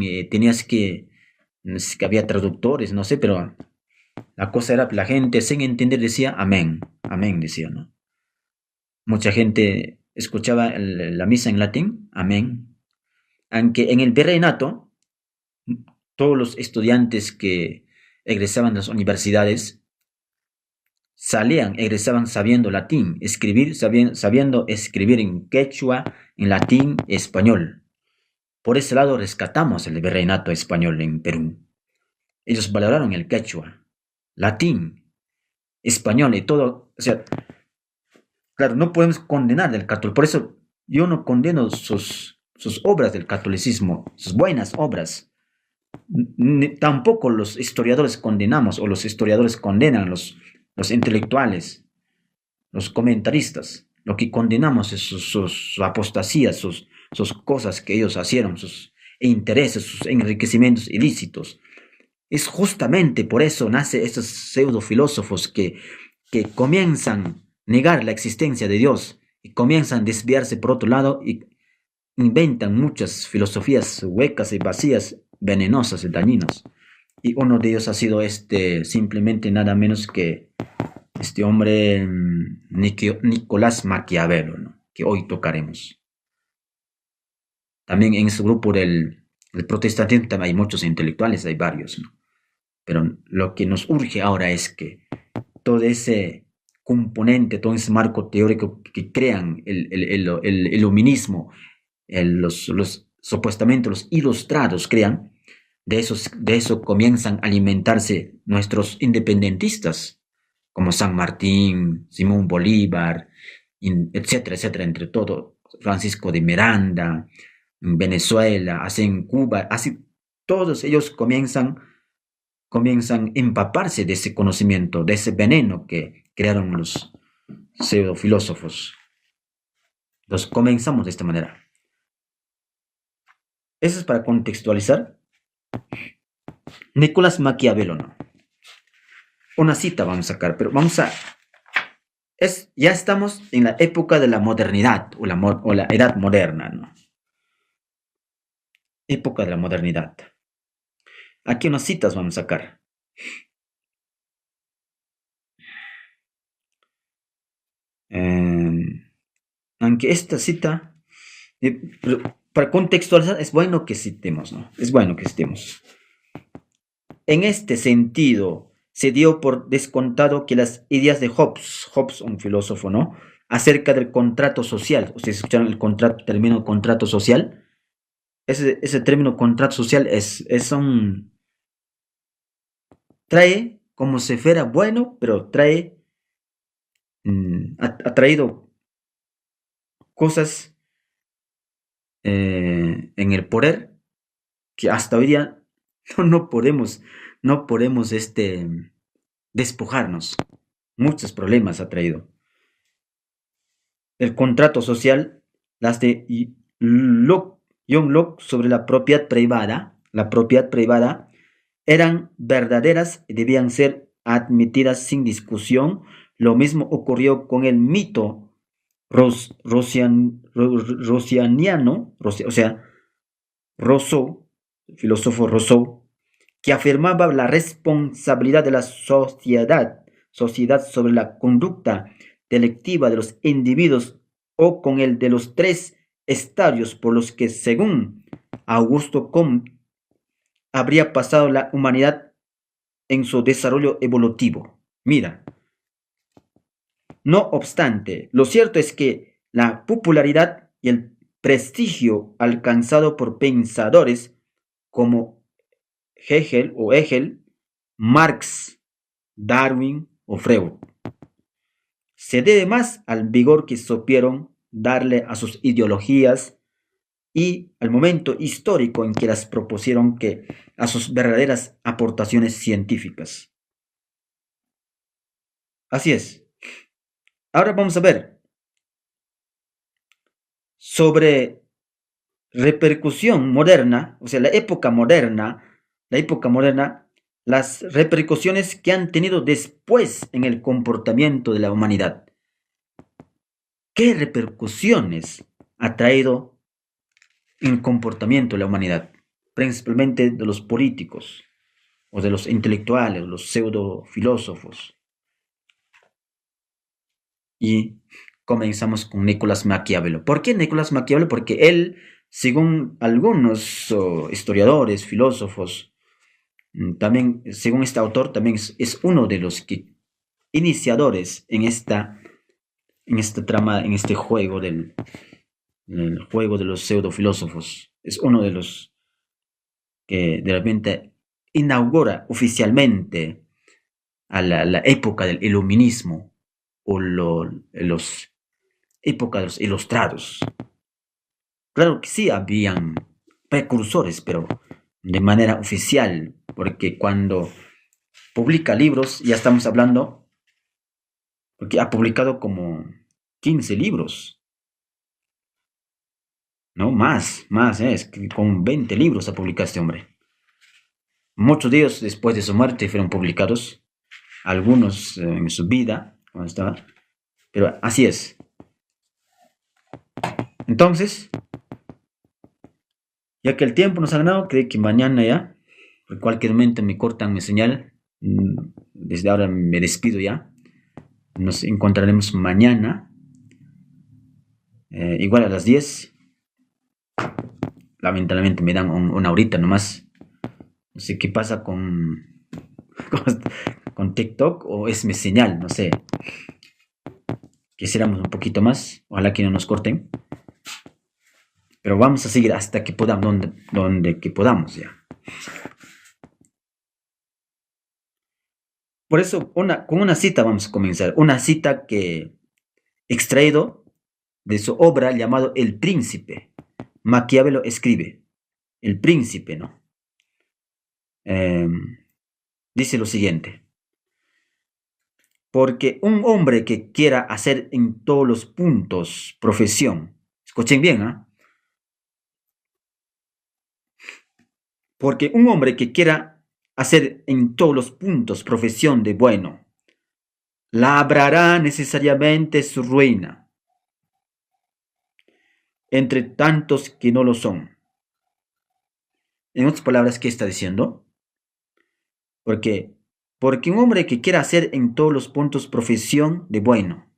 no sé, que había traductores, no sé, pero la cosa era que la gente sin entender decía amén, amén decía, ¿no? Mucha gente escuchaba la misa en latín, amén. Aunque en el virreinato, todos los estudiantes que egresaban de las universidades egresaban sabiendo latín, sabiendo escribir en quechua, en latín, español. Por ese lado rescatamos el virreinato español en Perú. Ellos valoraron el quechua, latín, español y todo. O sea, claro, no podemos condenar del catolicismo. Por eso yo no condeno sus obras del catolicismo, sus buenas obras. Tampoco los historiadores condenamos o los historiadores condenan los intelectuales, los comentaristas. Lo que condenamos es sus apostasías, sus cosas que ellos hicieron, sus intereses, sus enriquecimientos ilícitos. Es justamente por eso nace estos pseudofilósofos que comienzan a negar la existencia de Dios y comienzan a desviarse por otro lado y inventan muchas filosofías huecas y vacías, venenosas y dañinas. Y uno de ellos ha sido simplemente nada menos que este hombre Nicolás Maquiavelo, ¿no? Que hoy tocaremos. También en ese grupo del protestantismo hay muchos intelectuales, hay varios, ¿no? Pero lo que nos urge ahora es que todo ese componente, todo ese marco teórico que crean el iluminismo, supuestamente los ilustrados crean, de eso comienzan a alimentarse nuestros independentistas, como San Martín, Simón Bolívar, etcétera, etcétera, entre todo, Francisco de Miranda, en Venezuela, así en Cuba, así todos ellos comienzan a empaparse de ese conocimiento, de ese veneno que crearon los pseudofilósofos. Entonces comenzamos de esta manera. Eso es para contextualizar. Nicolás Maquiavelo, ¿no? Una cita vamos a sacar, pero ya estamos en la época de la modernidad o la edad moderna, ¿no? Época de la modernidad. Aquí unas citas vamos a sacar. Aunque esta cita, para contextualizar, es bueno que citemos, ¿no? Es bueno que citemos. En este sentido, se dio por descontado que las ideas de Hobbes, un filósofo, ¿no?, acerca del contrato social, ustedes escucharon el término contrato social, ese término contrato social trae como si fuera bueno, pero ha traído cosas en el poder que hasta hoy día no podemos, no podemos despojarnos. Muchos problemas ha traído. El contrato social, las de John Locke sobre la propiedad privada eran verdaderas y debían ser admitidas sin discusión. Lo mismo ocurrió con el mito rosianiano, o sea, Rousseau, el filósofo Rousseau, que afirmaba la responsabilidad de la sociedad sobre la conducta delictiva de los individuos, o con el de los tres estadios por los que, según Augusto Comte, habría pasado la humanidad en su desarrollo evolutivo. Mira, no obstante, lo cierto es que la popularidad y el prestigio alcanzado por pensadores como Hegel, Marx, Darwin o Freud se debe más al vigor que supieron darle a sus ideologías y al momento histórico en que las propusieron que a sus verdaderas aportaciones científicas. Así es. Ahora vamos a ver sobre repercusión moderna, o sea, la época moderna, las repercusiones que han tenido después en el comportamiento de la humanidad. ¿Qué repercusiones ha traído en el comportamiento de la humanidad? Principalmente de los políticos, o de los intelectuales, los pseudofilósofos. Y comenzamos con Nicolás Maquiavelo. ¿Por qué Nicolás Maquiavelo? Porque él, según algunos historiadores, filósofos, también, según este autor, también es uno de los iniciadores en esta trama, en este juego el juego de los pseudofilósofos. Es uno de los que de repente inaugura oficialmente a la época del iluminismo o los época de los ilustrados. Claro que sí habían precursores, pero de manera oficial, porque cuando publica libros, ya estamos hablando, porque ha publicado como 15 libros, no más, es que con 20 libros ha publicado este hombre. Muchos de ellos después de su muerte fueron publicados, algunos en su vida, cuando estaba, pero así es. Entonces, ya que el tiempo nos ha ganado, creo que mañana ya, por cualquier momento me cortan mi señal. Desde ahora me despido ya. Nos encontraremos mañana, igual a las 10. Lamentablemente me dan una horita nomás. No sé qué pasa con TikTok, o es mi señal, no sé. Quisiéramos un poquito más, ojalá que no nos corten. Pero vamos a seguir hasta que podamos, donde que podamos ya. Por eso, con una cita vamos a comenzar. Una cita que extraído de su obra llamado El Príncipe. Maquiavelo escribe, El Príncipe, ¿no? Dice lo siguiente: porque un hombre que quiera hacer en todos los puntos profesión, escuchen bien, ¿ah? Porque un hombre que quiera hacer en todos los puntos profesión de bueno, labrará necesariamente su ruina entre tantos que no lo son. En otras palabras, ¿qué está diciendo? Porque un hombre que quiera hacer en todos los puntos profesión de bueno,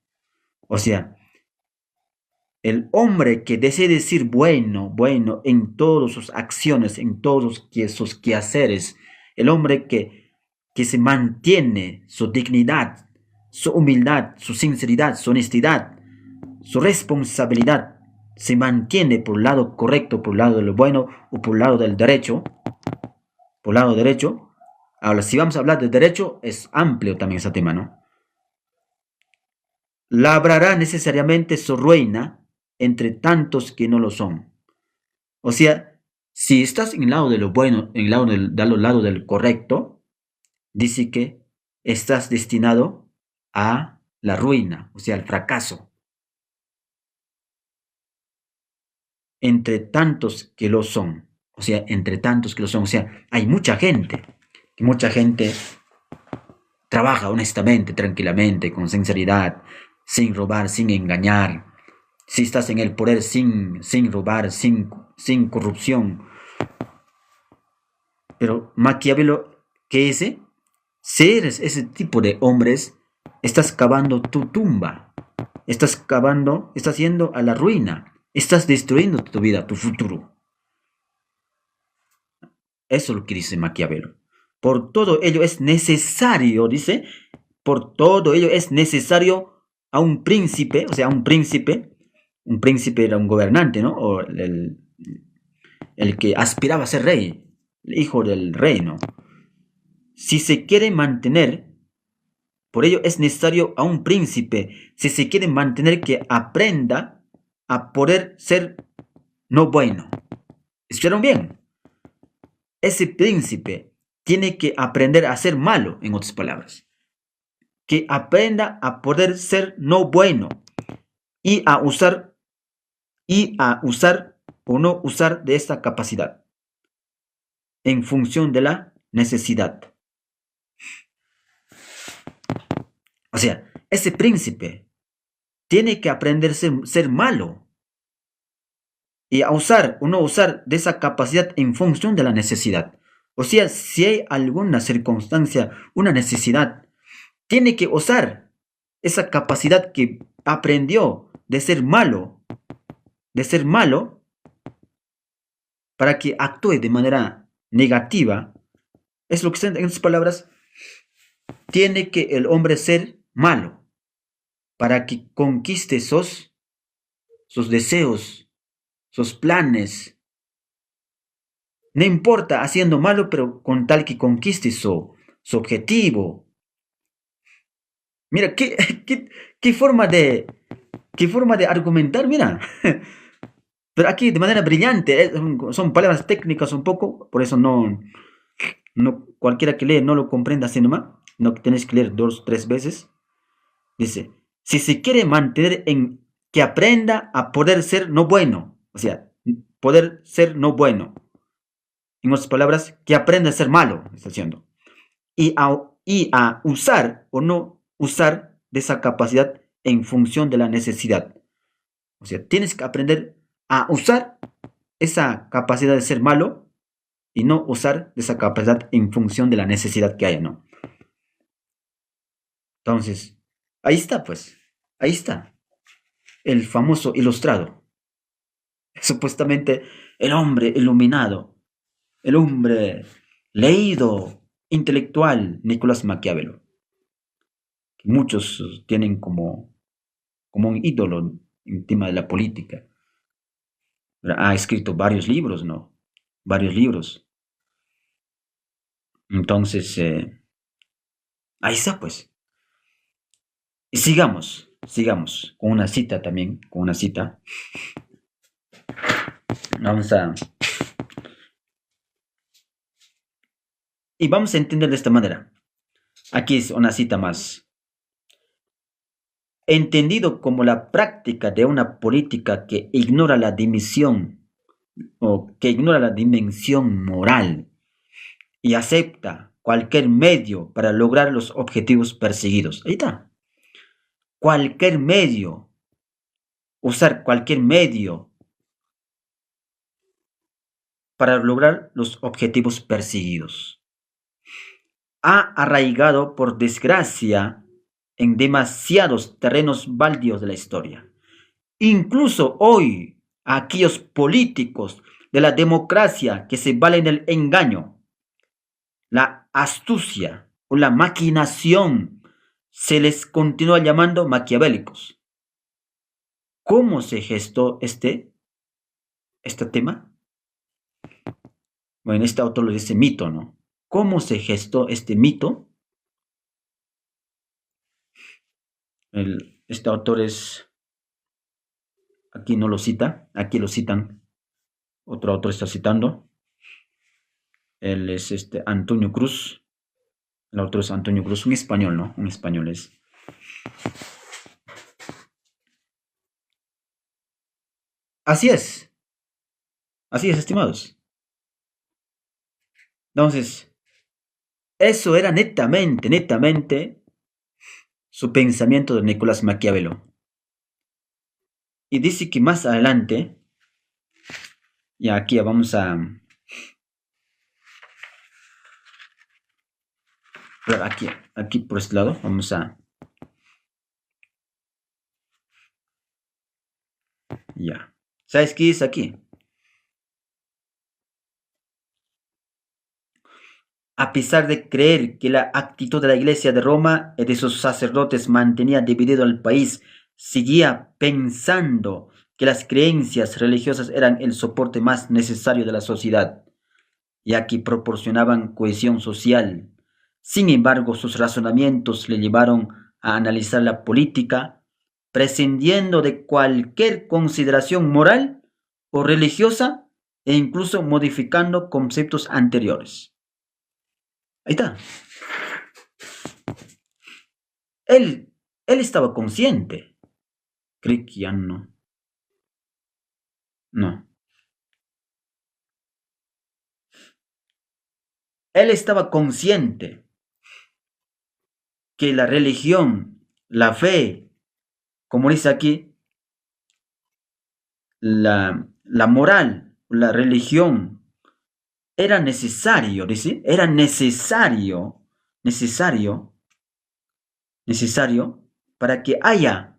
o sea, el hombre que desee decir bueno en todas sus acciones, en todos sus quehaceres, el hombre que se mantiene su dignidad, su humildad, su sinceridad, su honestidad, su responsabilidad, se mantiene por el lado correcto, por el lado de lo bueno o por el lado del derecho, por el lado derecho. Ahora, si vamos a hablar de derecho, es amplio también ese tema, ¿no? Labrará necesariamente su ruina entre tantos que no lo son. O sea, si estás en el lado de lo bueno, en el lado del correcto, dice que estás destinado a la ruina, o sea, al fracaso. Entre tantos que lo son. O sea, entre tantos que lo son. O sea, hay mucha gente. Mucha gente trabaja honestamente, tranquilamente, con sinceridad, sin robar, sin engañar. Si estás en el poder sin robar, sin corrupción. Pero Maquiavelo, ¿qué es? Si eres ese tipo de hombres, estás cavando tu tumba. Estás cavando, estás yendo a la ruina. Estás destruyendo tu vida, tu futuro. Eso es lo que dice Maquiavelo. Por todo ello es necesario, dice, por todo ello es necesario a un príncipe, o sea, un príncipe era un gobernante, ¿no? O el que aspiraba a ser rey, el hijo del rey, ¿no? Si se quiere mantener, por ello es necesario a un príncipe, si se quiere mantener, que aprenda a poder ser no bueno. ¿Escucharon bien? Ese príncipe tiene que aprender a ser malo, en otras palabras. Que aprenda a poder ser no bueno y a usar o no usar de esta capacidad en función de la necesidad. O sea, ese príncipe tiene que aprender a ser malo y a usar o no usar de esa capacidad en función de la necesidad. O sea, si hay alguna circunstancia, una necesidad, tiene que usar esa capacidad que aprendió de ser malo, para que actúe de manera negativa. Es lo que está en otras palabras, tiene que el hombre ser malo para que conquiste sus deseos, sus planes. No importa haciendo malo, pero con tal que conquiste su objetivo. Mira, qué forma de argumentar, mira. Pero aquí de manera brillante, son palabras técnicas un poco, por eso no cualquiera que lee no lo comprenda así nomás, no tenéis que leer 2 o 3 veces. Dice, si se quiere mantener en que aprenda a poder ser no bueno, o sea, poder ser no bueno. En otras palabras, que aprenda a ser malo, está diciendo. Y a usar o no usar de esa capacidad en función de la necesidad. O sea, tienes que aprender a usar esa capacidad de ser malo y no usar de esa capacidad en función de la necesidad que haya, ¿no? Entonces, ahí está, pues. Ahí está. El famoso ilustrado. Supuestamente el hombre iluminado. El hombre leído, intelectual, Nicolás Maquiavelo. Que muchos tienen como un ídolo en tema de la política. Ha escrito varios libros, ¿no? Varios libros. Entonces, ahí está, pues. Y sigamos con una cita también, con una cita. Vamos a entender de esta manera. Aquí es una cita más. Entendido como la práctica de una política que ignora la dimensión moral y acepta cualquier medio para lograr los objetivos perseguidos. Ahí está. Cualquier medio. Usar cualquier medio para lograr los objetivos perseguidos. Ha arraigado, por desgracia, en demasiados terrenos baldíos de la historia. Incluso hoy, aquellos políticos de la democracia que se valen del engaño, la astucia o la maquinación, se les continúa llamando maquiavélicos. ¿Cómo se gestó este este tema? Bueno, este autor lo dice mito, ¿no? ¿Cómo se gestó este mito? Este autor aquí no lo cita, aquí lo citan, otro autor está citando. Él es Antonio Cruz, el autor es Antonio Cruz, un español, ¿no? Un español es. Así es, estimados. Entonces, eso era netamente su pensamiento de Nicolás Maquiavelo. Y dice que más adelante, y aquí vamos a... Aquí por este lado, vamos a... Ya. ¿Sabes qué es aquí? A pesar de creer que la actitud de la Iglesia de Roma y de sus sacerdotes mantenía dividido al país, seguía pensando que las creencias religiosas eran el soporte más necesario de la sociedad, ya que proporcionaban cohesión social. Sin embargo, sus razonamientos le llevaron a analizar la política, prescindiendo de cualquier consideración moral o religiosa e incluso modificando conceptos anteriores. Ahí está. Él estaba consciente. Creo que ya no. No. Él estaba consciente que la religión, la fe, como dice aquí, la moral, la religión, era necesario, dice, era necesario para que haya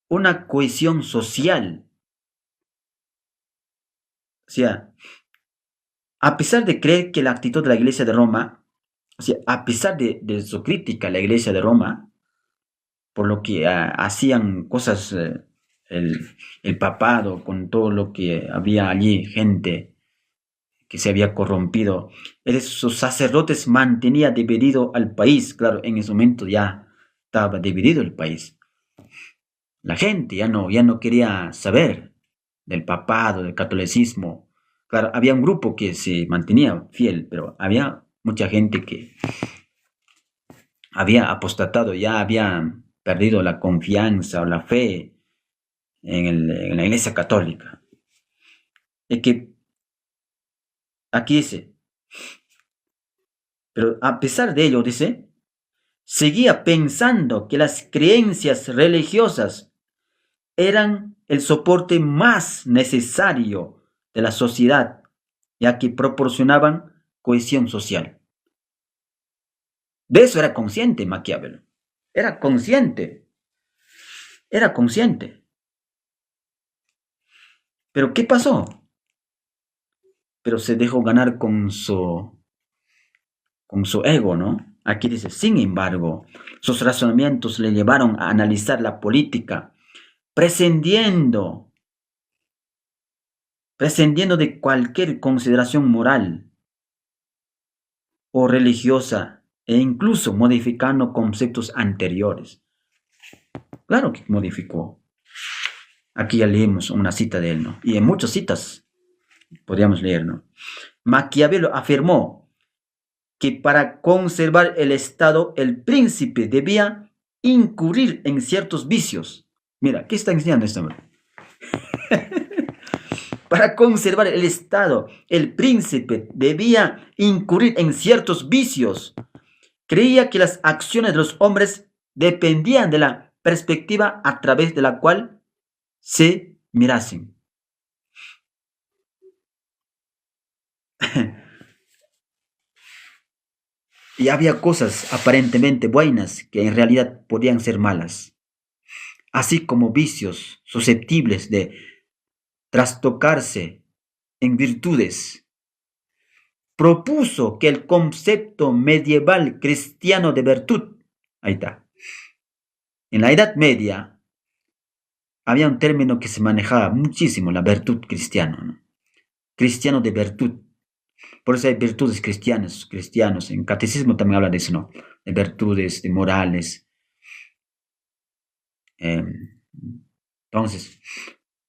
una cohesión social. O sea, a pesar de creer que la actitud de la Iglesia de Roma, o sea, a pesar de su crítica a la Iglesia de Roma, por lo que hacían cosas el papado, con todo lo que había allí, gente que se había corrompido, sus sacerdotes mantenía dividido al país. Claro, en ese momento ya estaba dividido el país. La gente ya no quería saber del papado, del catolicismo. Claro, había un grupo que se mantenía fiel, pero había mucha gente que había apostatado, ya había perdido la confianza o la fe en la Iglesia Católica. Y que aquí dice, pero a pesar de ello, dice, seguía pensando que las creencias religiosas eran el soporte más necesario de la sociedad, ya que proporcionaban cohesión social. De eso era consciente Maquiavelo. Era consciente. Pero ¿qué pasó? Pero se dejó ganar con su ego, ¿no? Aquí dice, sin embargo, sus razonamientos le llevaron a analizar la política, prescindiendo de cualquier consideración moral o religiosa e incluso modificando conceptos anteriores. Claro que modificó. Aquí ya leímos una cita de él, ¿no? Y en muchas citas podríamos leer, ¿no? Maquiavelo afirmó que para conservar el Estado, el príncipe debía incurrir en ciertos vicios. Mira, ¿qué está enseñando este hombre? Para conservar el Estado, el príncipe debía incurrir en ciertos vicios. Creía que las acciones de los hombres dependían de la perspectiva a través de la cual se mirasen. Y había cosas aparentemente buenas que en realidad podían ser malas, así como vicios susceptibles de trastocarse en virtudes. Propuso que el concepto medieval cristiano de virtud, ahí está, en la Edad Media había un término que se manejaba muchísimo, la virtud cristiana, ¿no? cristiano de virtud. Por eso hay virtudes cristianos. En catecismo también habla de eso, ¿no? De virtudes, de morales. Entonces,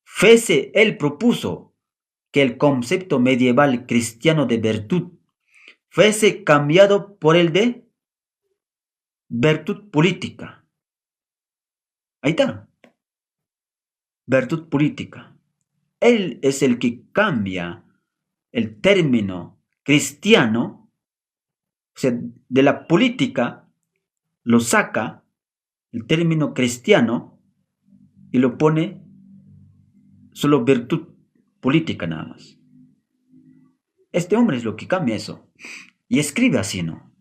Fese, él propuso que el concepto medieval cristiano de virtud fuese cambiado por el de virtud política. Ahí está. Virtud política. Él es el que cambia el término cristiano, o sea, de la política, lo saca el término cristiano y lo pone solo virtud política nada más. Este hombre es lo que cambia eso. Y escribe así, ¿no?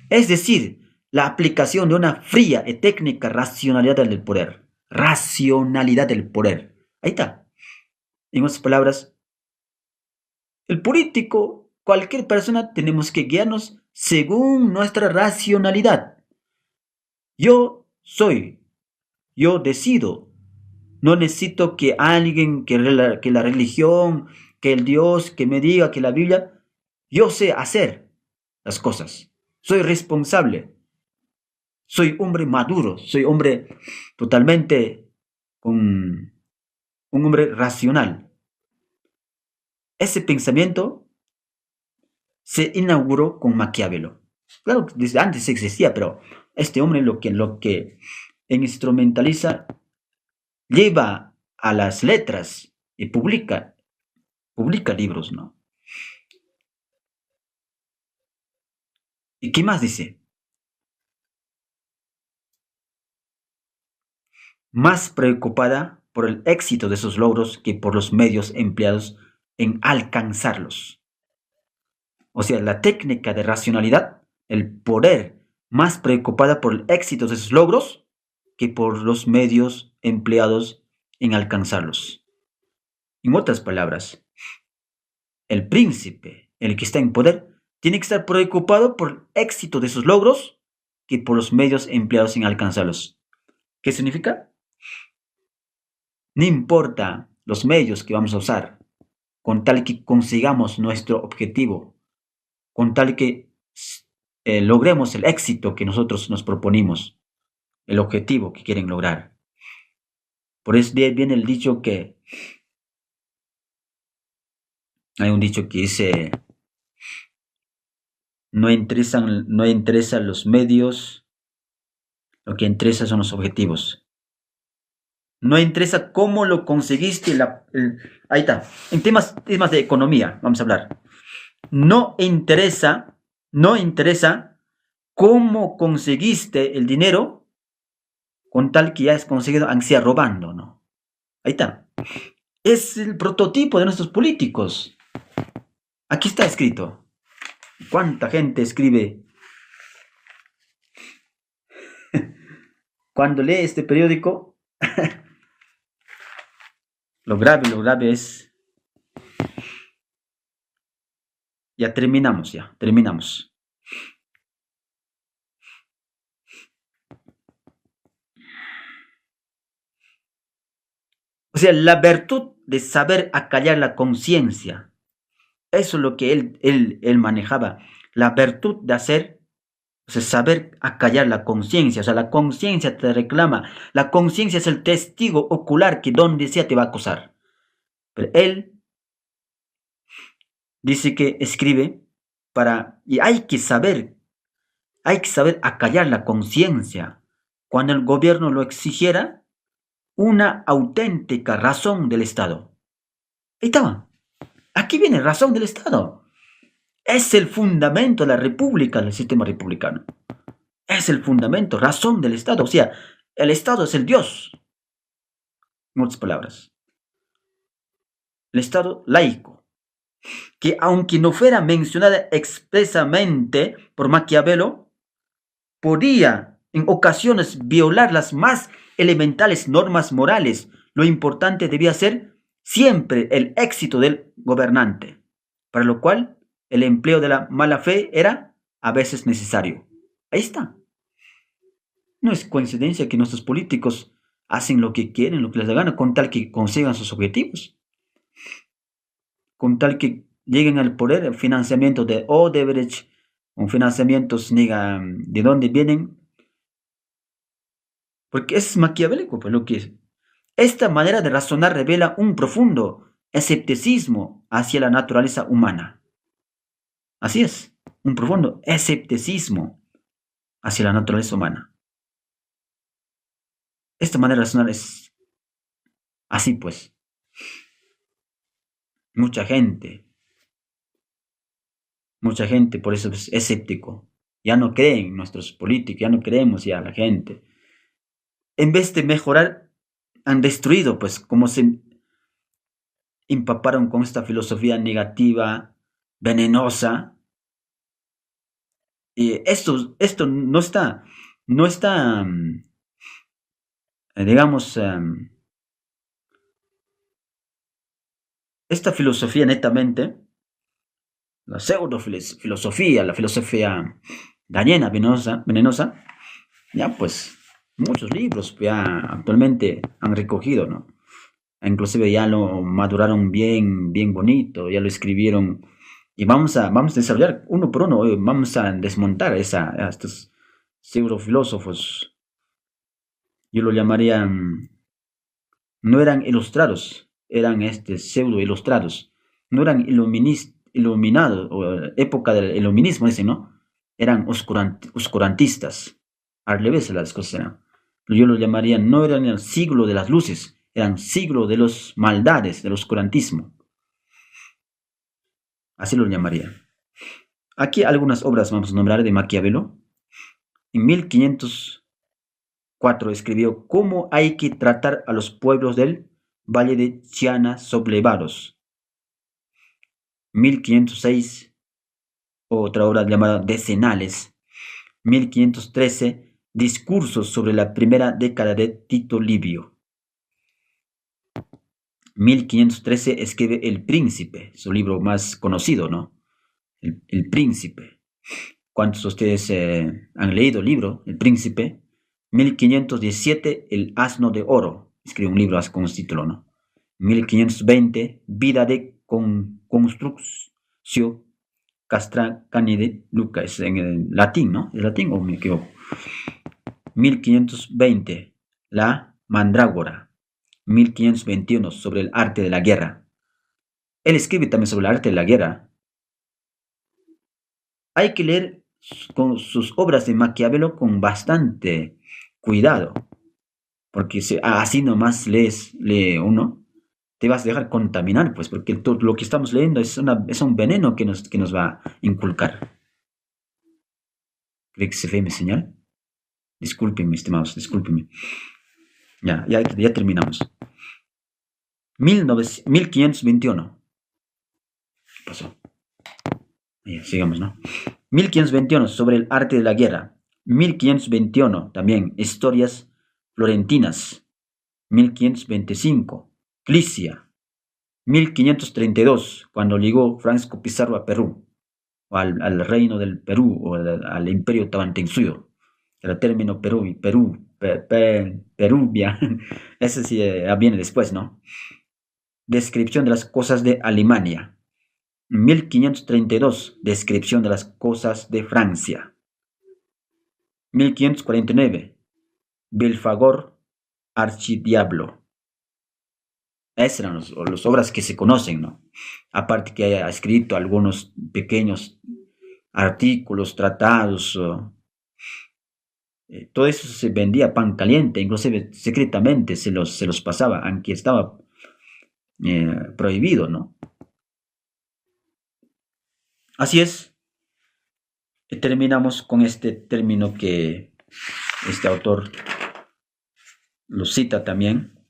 Es decir, la aplicación de una fría y técnica racionalidad del poder. Racionalidad del poder. Ahí está. En otras palabras, el político, cualquier persona, tenemos que guiarnos según nuestra racionalidad. Yo decido. No necesito que alguien, que la religión, que el Dios, que me diga, que la Biblia. Yo sé hacer las cosas. Soy responsable. Soy hombre maduro. Soy hombre totalmente un hombre racional. Ese pensamiento se inauguró con Maquiavelo. Claro, desde antes existía, pero este hombre lo que instrumentaliza, lleva a las letras y publica libros, ¿no? ¿Y qué más dice? Más preocupada por el éxito de sus logros que por los medios empleados en alcanzarlos. O sea, la técnica de racionalidad, el poder, más preocupada por el éxito de sus logros que por los medios empleados en alcanzarlos. En otras palabras, el príncipe, el que está en poder, tiene que estar preocupado por el éxito de sus logros que por los medios empleados en alcanzarlos. ¿Qué significa? No importa los medios que vamos a usar, con tal que consigamos nuestro objetivo, con tal que logremos el éxito que nosotros nos proponimos, el objetivo que quieren lograr. Por eso viene el dicho que, hay un dicho que dice, no interesan los medios, lo que interesa son los objetivos. No interesa cómo lo conseguiste. Ahí está. En temas de economía, vamos a hablar. No interesa cómo conseguiste el dinero, con tal que ya has conseguido, aunque sea robando, ¿no? Ahí está. Es el prototipo de nuestros políticos. Aquí está escrito. ¿Cuánta gente escribe? Cuando lee este periódico, lo grave es... Ya terminamos. O sea, la virtud de saber acallar la conciencia. Eso es lo que él manejaba. La virtud de hacer, o sea, saber acallar la conciencia. O sea, la conciencia te reclama. La conciencia es el testigo ocular que donde sea te va a acusar. Pero él dice que escribe y hay que saber acallar la conciencia. Cuando el gobierno lo exigiera, una auténtica razón del Estado. Ahí estaba. Aquí viene razón del Estado. Es el fundamento de la república, del sistema republicano. Es el fundamento, razón del Estado. O sea, el Estado es el Dios. En otras palabras. El Estado laico. Que aunque no fuera mencionada expresamente por Maquiavelo, podía en ocasiones violar las más elementales normas morales. Lo importante debía ser siempre el éxito del gobernante, para lo cual el empleo de la mala fe era a veces necesario. Ahí está. No es coincidencia que nuestros políticos hacen lo que quieren, lo que les da gana, con tal que consigan sus objetivos. con tal que lleguen al poder, el financiamiento de Odebrecht, un financiamientos, ¿de dónde vienen? Porque es maquiavélico, pues lo que es. Esta manera de razonar revela un profundo escepticismo hacia la naturaleza humana. Así es, un profundo escepticismo hacia la naturaleza humana. Esta manera de razonar es así, pues. Mucha gente por eso es escéptico. Ya no creen nuestros políticos, ya no creemos ya la gente. En vez de mejorar, han destruido, pues, como se empaparon con esta filosofía negativa, venenosa. Y esto no está, digamos, esta filosofía netamente, la pseudo-filosofía, la filosofía dañina, venenosa, ya pues muchos libros ya actualmente han recogido, ¿no? Inclusive ya lo maduraron bien, bien bonito, ya lo escribieron y vamos a desarrollar uno por uno, vamos a desmontar a estos pseudofilósofos. Yo lo llamaría, no eran ilustrados, eran pseudo ilustrados, no eran iluminados, o época del iluminismo, dicen, ¿no? Eran oscurantistas, al revés las cosas eran. Yo lo llamaría, no eran el siglo de las luces, eran siglo de las maldades, del oscurantismo. Así lo llamaría. Aquí algunas obras vamos a nombrar de Maquiavelo. En 1504 escribió Cómo hay que tratar a los pueblos del Valle de Chiana sublevados. 1506, otra obra llamada Decenales. 1513, Discursos sobre la primera década de Tito Livio. 1513 escribe El Príncipe, su libro más conocido, ¿no? El Príncipe. ¿Cuántos de ustedes han leído el libro, El Príncipe? 1517, El Asno de Oro. Escribe un libro con ese título, ¿no? 1520, Vida de Construcción Castracani de Luca. Es en el latín, ¿no? ¿El latín o me equivoco? 1520, La Mandrágora. 1521, sobre el arte de la guerra. Él escribe también sobre el arte de la guerra. Hay que leer con sus obras de Maquiavelo con bastante cuidado, porque así nomás lee uno, te vas a dejar contaminar, pues, porque todo lo que estamos leyendo es un veneno que nos va a inculcar. ¿Cree que se ve mi señal? Discúlpenme, estimados, discúlpenme. Ya terminamos. 1521. ¿Qué pasó? Ya, sigamos, ¿no? 1521, sobre el arte de la guerra. 1521, también, historias florentinas. 1525, Clisia. 1532, cuando llegó Francisco Pizarro a Perú, o al reino del Perú, o al imperio Tahuantinsuyo. El término Perú y Peruvia, ese sí viene después, ¿no? Descripción de las cosas de Alemania. 1532, descripción de las cosas de Francia. 1549, Belfagor, archidiablo. Esas eran las obras que se conocen, ¿no? Aparte que haya escrito algunos pequeños artículos, tratados, todo eso se vendía pan caliente, inclusive secretamente se los pasaba, aunque estaba prohibido, ¿no? Así es. Terminamos con este término que este autor lo cita también.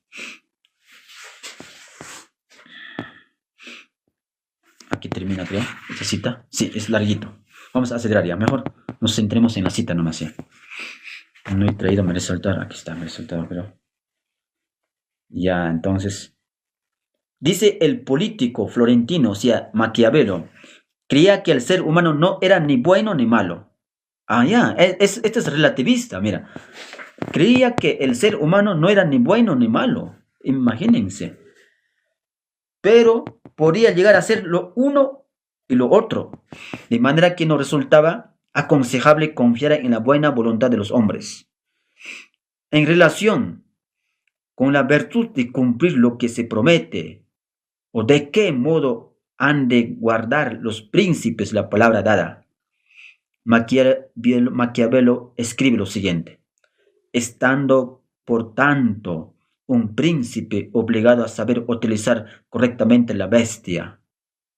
Aquí termina, creo, esta cita. Sí, es larguito. Vamos a acelerar ya. Mejor nos centremos en la cita nomás ya. No he traído, me resaltar. Aquí está, me resaltado, pero... Ya, entonces... Dice el político florentino, o sea, Maquiavelo, creía que el ser humano no era ni bueno ni malo. Ah, ya, este es relativista, mira. Creía que el ser humano no era ni bueno ni malo. Imagínense. Pero podía llegar a ser lo uno y lo otro, de manera que no resultaba aconsejable confiar en la buena voluntad de los hombres. En relación con la virtud de cumplir lo que se promete, o de qué modo han de guardar los príncipes la palabra dada, Maquiavelo escribe lo siguiente: estando, por tanto, un príncipe obligado a saber utilizar correctamente la bestia.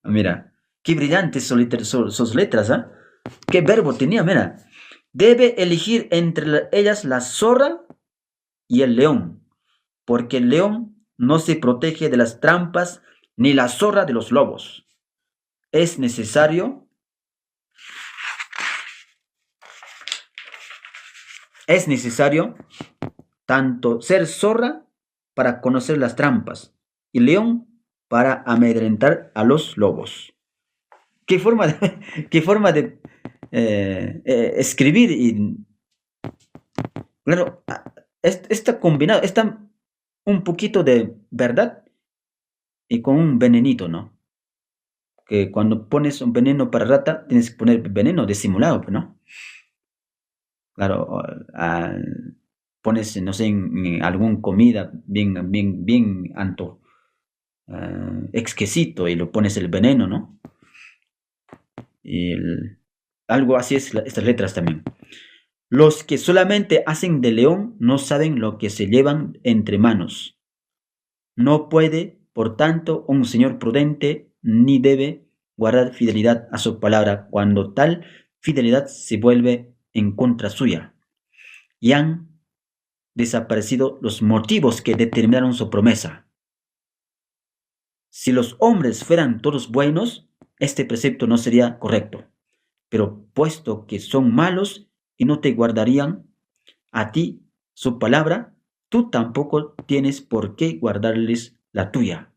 Mira, qué brillantes sus letras, ¿eh? Qué verbo tenía, mira. Debe elegir entre ellas la zorra y el león, porque el león no se protege de las trampas ni la zorra de los lobos. Es necesario tanto ser zorra para conocer las trampas y león para amedrentar a los lobos. Qué forma de escribir. Y claro, está combinado, está un poquito de verdad y con un venenito, ¿no? Que cuando pones un veneno para rata, tienes que poner veneno disimulado, ¿no? Claro, pones, no sé, en alguna comida bien exquisito y lo pones el veneno, ¿no? Y algo así es estas letras también. Los que solamente hacen de león no saben lo que se llevan entre manos. No puede, por tanto, un señor prudente ni debe guardar fidelidad a su palabra cuando tal fidelidad se vuelve en contra suya. Y han desaparecido los motivos que determinaron su promesa. Si los hombres fueran todos buenos, este precepto no sería correcto. Pero puesto que son malos y no te guardarían a ti su palabra, tú tampoco tienes por qué guardarles la tuya.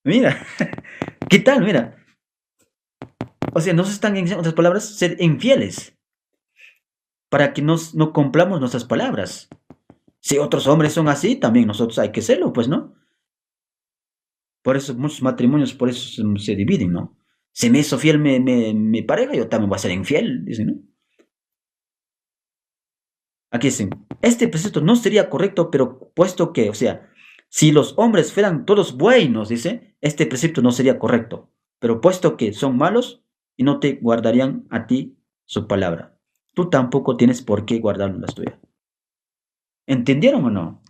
Mira, ¿qué tal? Mira. O sea, nos están enseñando, otras palabras, ser infieles para que no cumplamos nuestras palabras. Si otros hombres son así, también nosotros hay que serlo, pues, ¿no? Por eso muchos matrimonios, por eso se dividen, ¿no? Si me hizo fiel mi pareja, yo también voy a ser infiel, dicen, ¿no? Aquí dicen, este precepto no sería correcto, pero puesto que, o sea, si los hombres fueran todos buenos, dice, este precepto no sería correcto, pero puesto que son malos y no te guardarían a ti su palabra, tú tampoco tienes por qué guardar las tuyas. ¿Entendieron o no?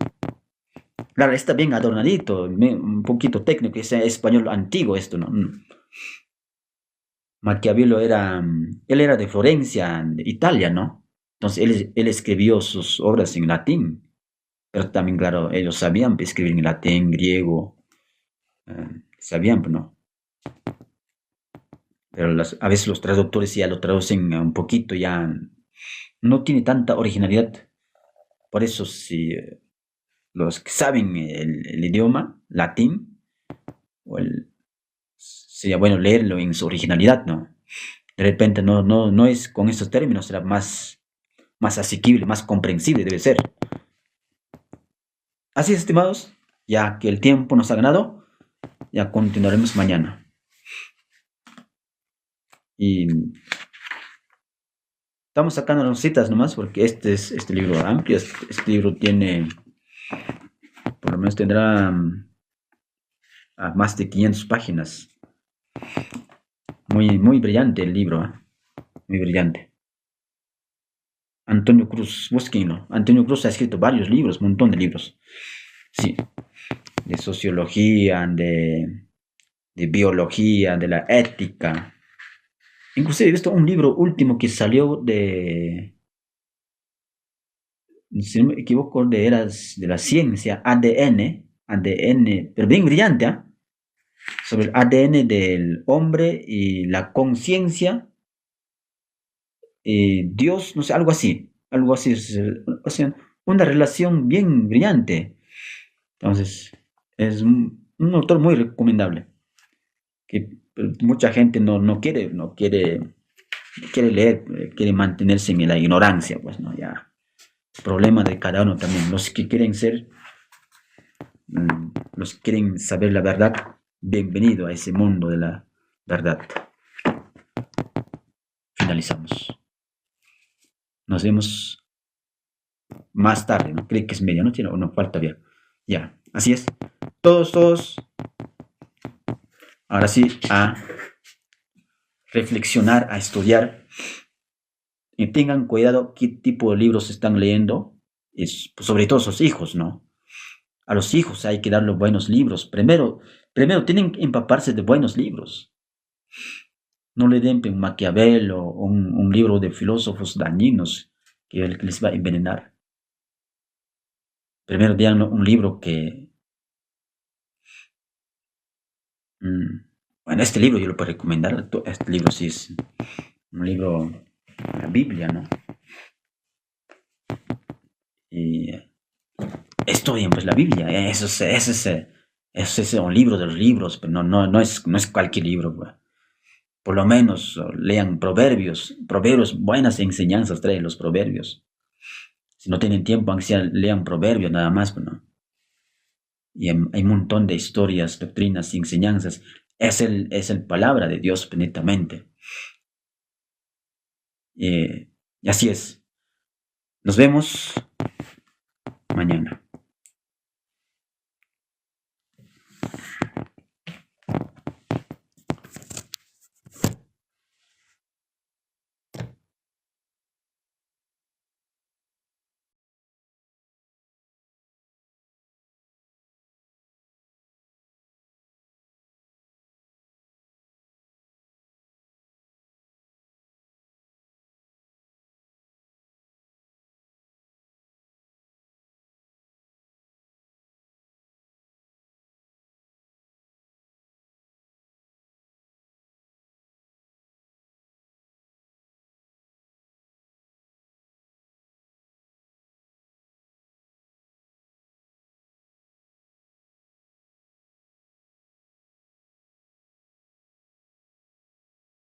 Claro, está bien adornadito, un poquito técnico, es español antiguo esto, ¿no? Maquiavelo él era de Florencia, de Italia, ¿no? Entonces él escribió sus obras en latín, pero también, claro, ellos sabían escribir en latín, griego, sabían, ¿no? Pero a veces los traductores ya lo traducen un poquito, ya no tiene tanta originalidad. Por eso, si los que saben el idioma latín, sería bueno leerlo en su originalidad, ¿no? De repente no es con estos términos, será más asequible, más comprensible, debe ser. Así es, estimados, ya que el tiempo nos ha ganado, ya continuaremos mañana. Y estamos sacando las citas nomás, porque este libro amplio, este libro tiene, por lo menos tendrá más de 500 páginas. Muy brillante el libro, ¿eh? Muy brillante. Antonio Cruz, búsquenlo. Antonio Cruz ha escrito varios libros, un montón de libros. Sí, de sociología, de biología, de la ética. Inclusive he visto un libro último que salió si no me equivoco, de la ciencia, ADN, pero bien brillante, ¿eh? Sobre el ADN del hombre y la conciencia, Dios, no sé, algo así, o sea, una relación bien brillante. Entonces, es un autor muy recomendable, que mucha gente no quiere leer, quiere mantenerse en la ignorancia, pues, ¿no? Ya, problema de cada uno también. Los que quieren ser los que quieren saber la verdad, bienvenido a ese mundo de la verdad. Finalizamos. Nos vemos más tarde, ¿no? Creo que es medianoche o no, falta bien. Ya, así es. Todos, ahora sí, a reflexionar, a estudiar. Y tengan cuidado qué tipo de libros están leyendo. Pues, sobre todo sus hijos, ¿no? A los hijos hay que darles buenos libros. Primero tienen que empaparse de buenos libros. No le den un Maquiavelo o un libro de filósofos dañinos que les va a envenenar. Primero den un libro que... bueno, este libro yo lo puedo recomendar. Este libro sí es un libro, la Biblia, ¿no? Y estudien pues la Biblia. Eso es un libro de los libros, pero no es cualquier libro. Pues. Por lo menos lean proverbios, buenas enseñanzas traen los proverbios. Si no tienen tiempo, aunque sea lean proverbios nada más, pues, ¿no? Y hay un montón de historias, doctrinas, enseñanzas. Es el palabra de Dios, netamente. Y así es. Nos vemos mañana.